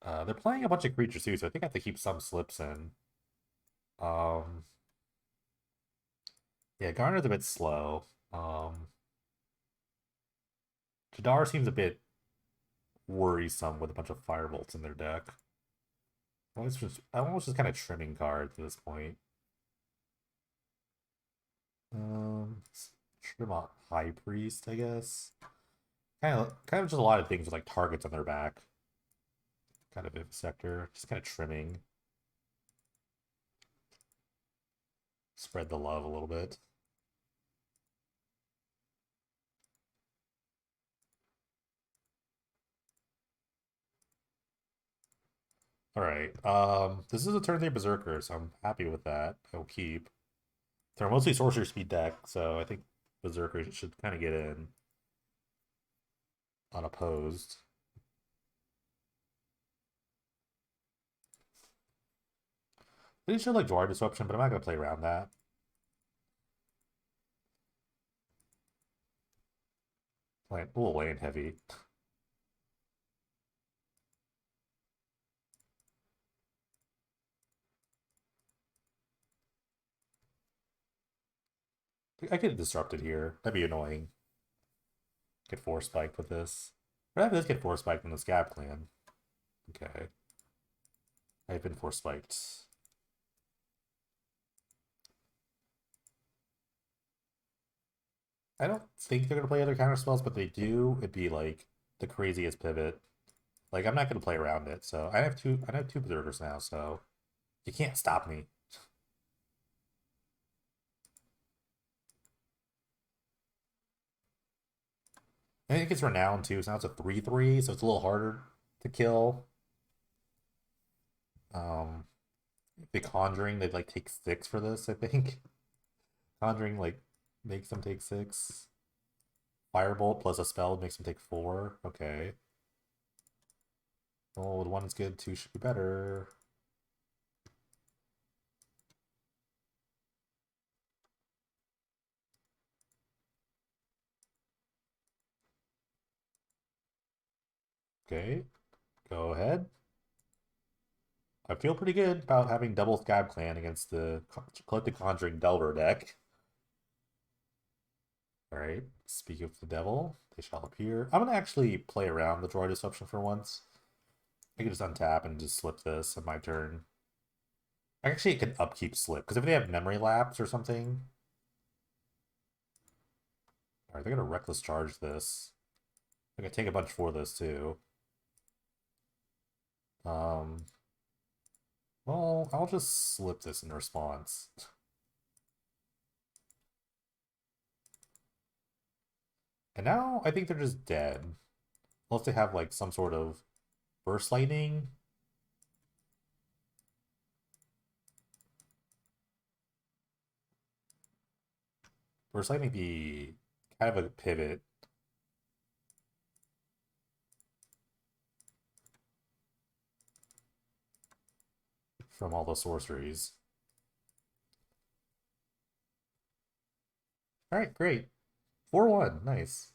They're playing a bunch of creatures too, so I think I have to keep some slips in. Um, yeah, Garner's a bit slow. Jadar seems a bit worrisome with a bunch of Firebolts in their deck. I'm almost just kind of trimming cards at this point. Trim out High Priest, I guess. Kind of just a lot of things with like targets on their back. Kind of Vivisector, just kind of trimming. Spread the love a little bit. All right. This is a turn 3 Berserker, so I'm happy with that. I'll keep. They're mostly Sorcerer Speed deck, so I think Berserker should kind of get in unopposed. They should like Dwarf Disruption, but I'm not gonna play around that. Like a little land heavy. I get disrupted here. That'd be annoying. Get force spiked with this. But I have this get force spiked in the Scab Clan. Okay. I've been force spiked. I don't think they're gonna play other counter spells, but they do. It'd be like the craziest pivot. Like I'm not gonna play around it. So I have two Berserkers now, so you can't stop me. I think it's renowned too, so now it's a 3/3, so it's a little harder to kill. Um the Conjuring, they'd like take 6 for this, I think. Conjuring like makes them take 6. Firebolt plus a spell makes them take 4. Okay. Oh, 1 is good, 2 should be better. Okay, go ahead. I feel pretty good about having double Scab Clan against the Collected Conjuring Delver deck. Alright, speak of the devil, they shall appear. I'm gonna actually play around the Droid Disruption for once. I can just untap and just slip this on my turn. Actually, it can upkeep slip, because if they have memory lapse or something. Alright, they're gonna reckless charge this. They're gonna take a bunch for this too. Um, well, I'll just slip this in response. And now I think they're just dead. Unless they have like some sort of Burst Lightning. Burst Lightning be kind of a pivot from all the sorceries. All right, great. 4-1, nice.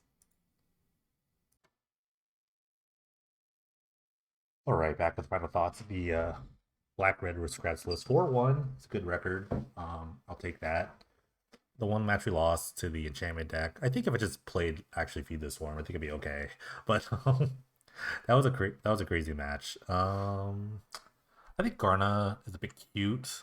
All right, back with final thoughts. The Black Red Aristocrats list 4-1. It's a good record. I'll take that. The one match we lost to the enchantment deck. I think if I just played actually feed this Swarm, I think it'd be okay. But that was a crazy match. I think Garna is a bit cute.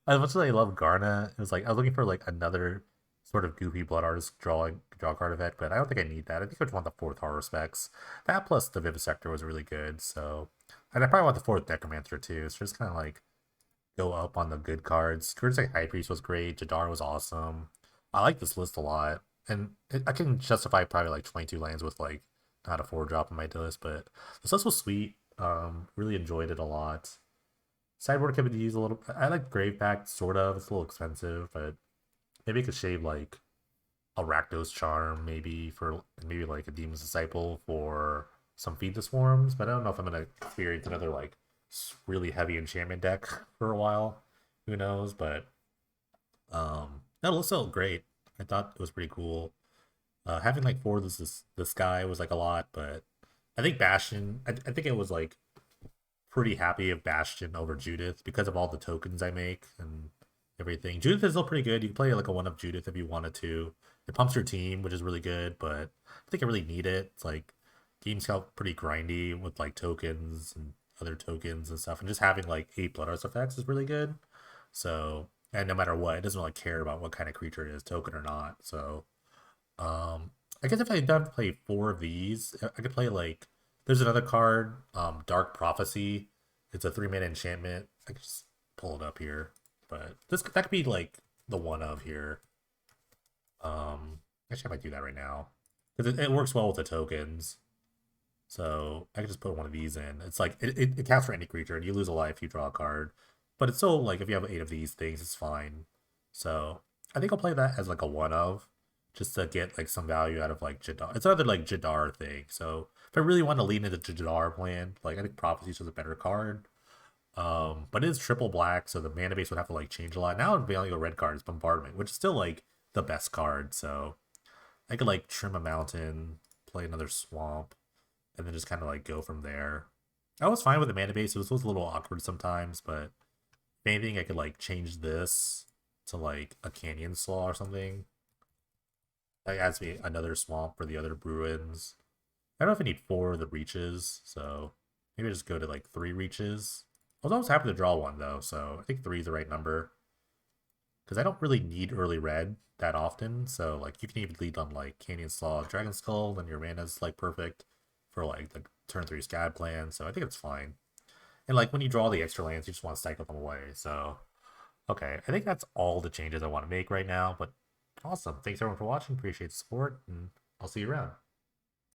As much as I love Garna, it was like I was looking for like another sort of goofy blood artist draw card effect, but I don't think I need that. I think I just want the fourth horror specs. That plus the Vivisector was really good, so and I probably want the fourth Necromancer too. So just kind of like go up on the good cards. Curtis like High Priest was great. Jadar was awesome. I like this list a lot, and I can justify probably like 22 lands with like not a 4-drop on my list, but this list was sweet. Really enjoyed it a lot. Sideboard could be used a little. I like Grave Pact, sort of. It's a little expensive, but maybe I could shave like a Rakdos Charm, maybe like a Demon's Disciple for some Feed the Swarms. But I don't know if I'm gonna experience another like really heavy enchantment deck for a while. Who knows? But that was still great. I thought it was pretty cool. Having like four of this guy was like a lot, but I think Bastion. I think it was like pretty happy of Bastion over Judith because of all the tokens I make and everything. Judith is still pretty good. You can play like a one of Judith if you wanted to. It pumps your team, which is really good, but I think I really need it. It's like games felt pretty grindy with like tokens and other tokens and stuff, and just having like 8 Blood Arts effects is really good. So, and no matter what, it doesn't really care about what kind of creature it is, token or not. So, I guess if I done play 4 of these, I could play like there's another card, Dark Prophecy. It's a 3-mana enchantment. I could just pull it up here, but that could be like the one of here. Actually, I might do that right now because it works well with the tokens. So I can just put one of these in. It's like it counts for any creature, and you lose a life if you draw a card. But it's still like if you have 8 of these things, it's fine. So I think I'll play that as like a one of, just to get like some value out of like Jadar. It's another like Jadar thing. So if I really want to lean into the Jadar plan, like I think Prophecy is a better card. But it is triple black, so the mana base would have to like change a lot. Now it'd be only a red card is Bombardment, which is still like the best card. So I could like trim a mountain, play another swamp, and then just kind of like go from there. I was fine with the mana base. It was a little awkward sometimes, but if anything, I could like change this to like a Canyon Slaw or something. That adds me another swamp for the other Bruins. I don't know if I need 4 of the reaches, so maybe I just go to like 3 reaches. I was always happy to draw one though, so I think 3 is the right number. Because I don't really need early red that often, so like you can even lead on like Canyon Slaw, Dragon Skull, then your mana's like perfect for like the turn 3 Scab plan, so I think it's fine. And like when you draw the extra lands, you just want to cycle them away. So okay, I think that's all the changes I want to make right now. But awesome. Thanks everyone for watching. Appreciate the support, and I'll see you around.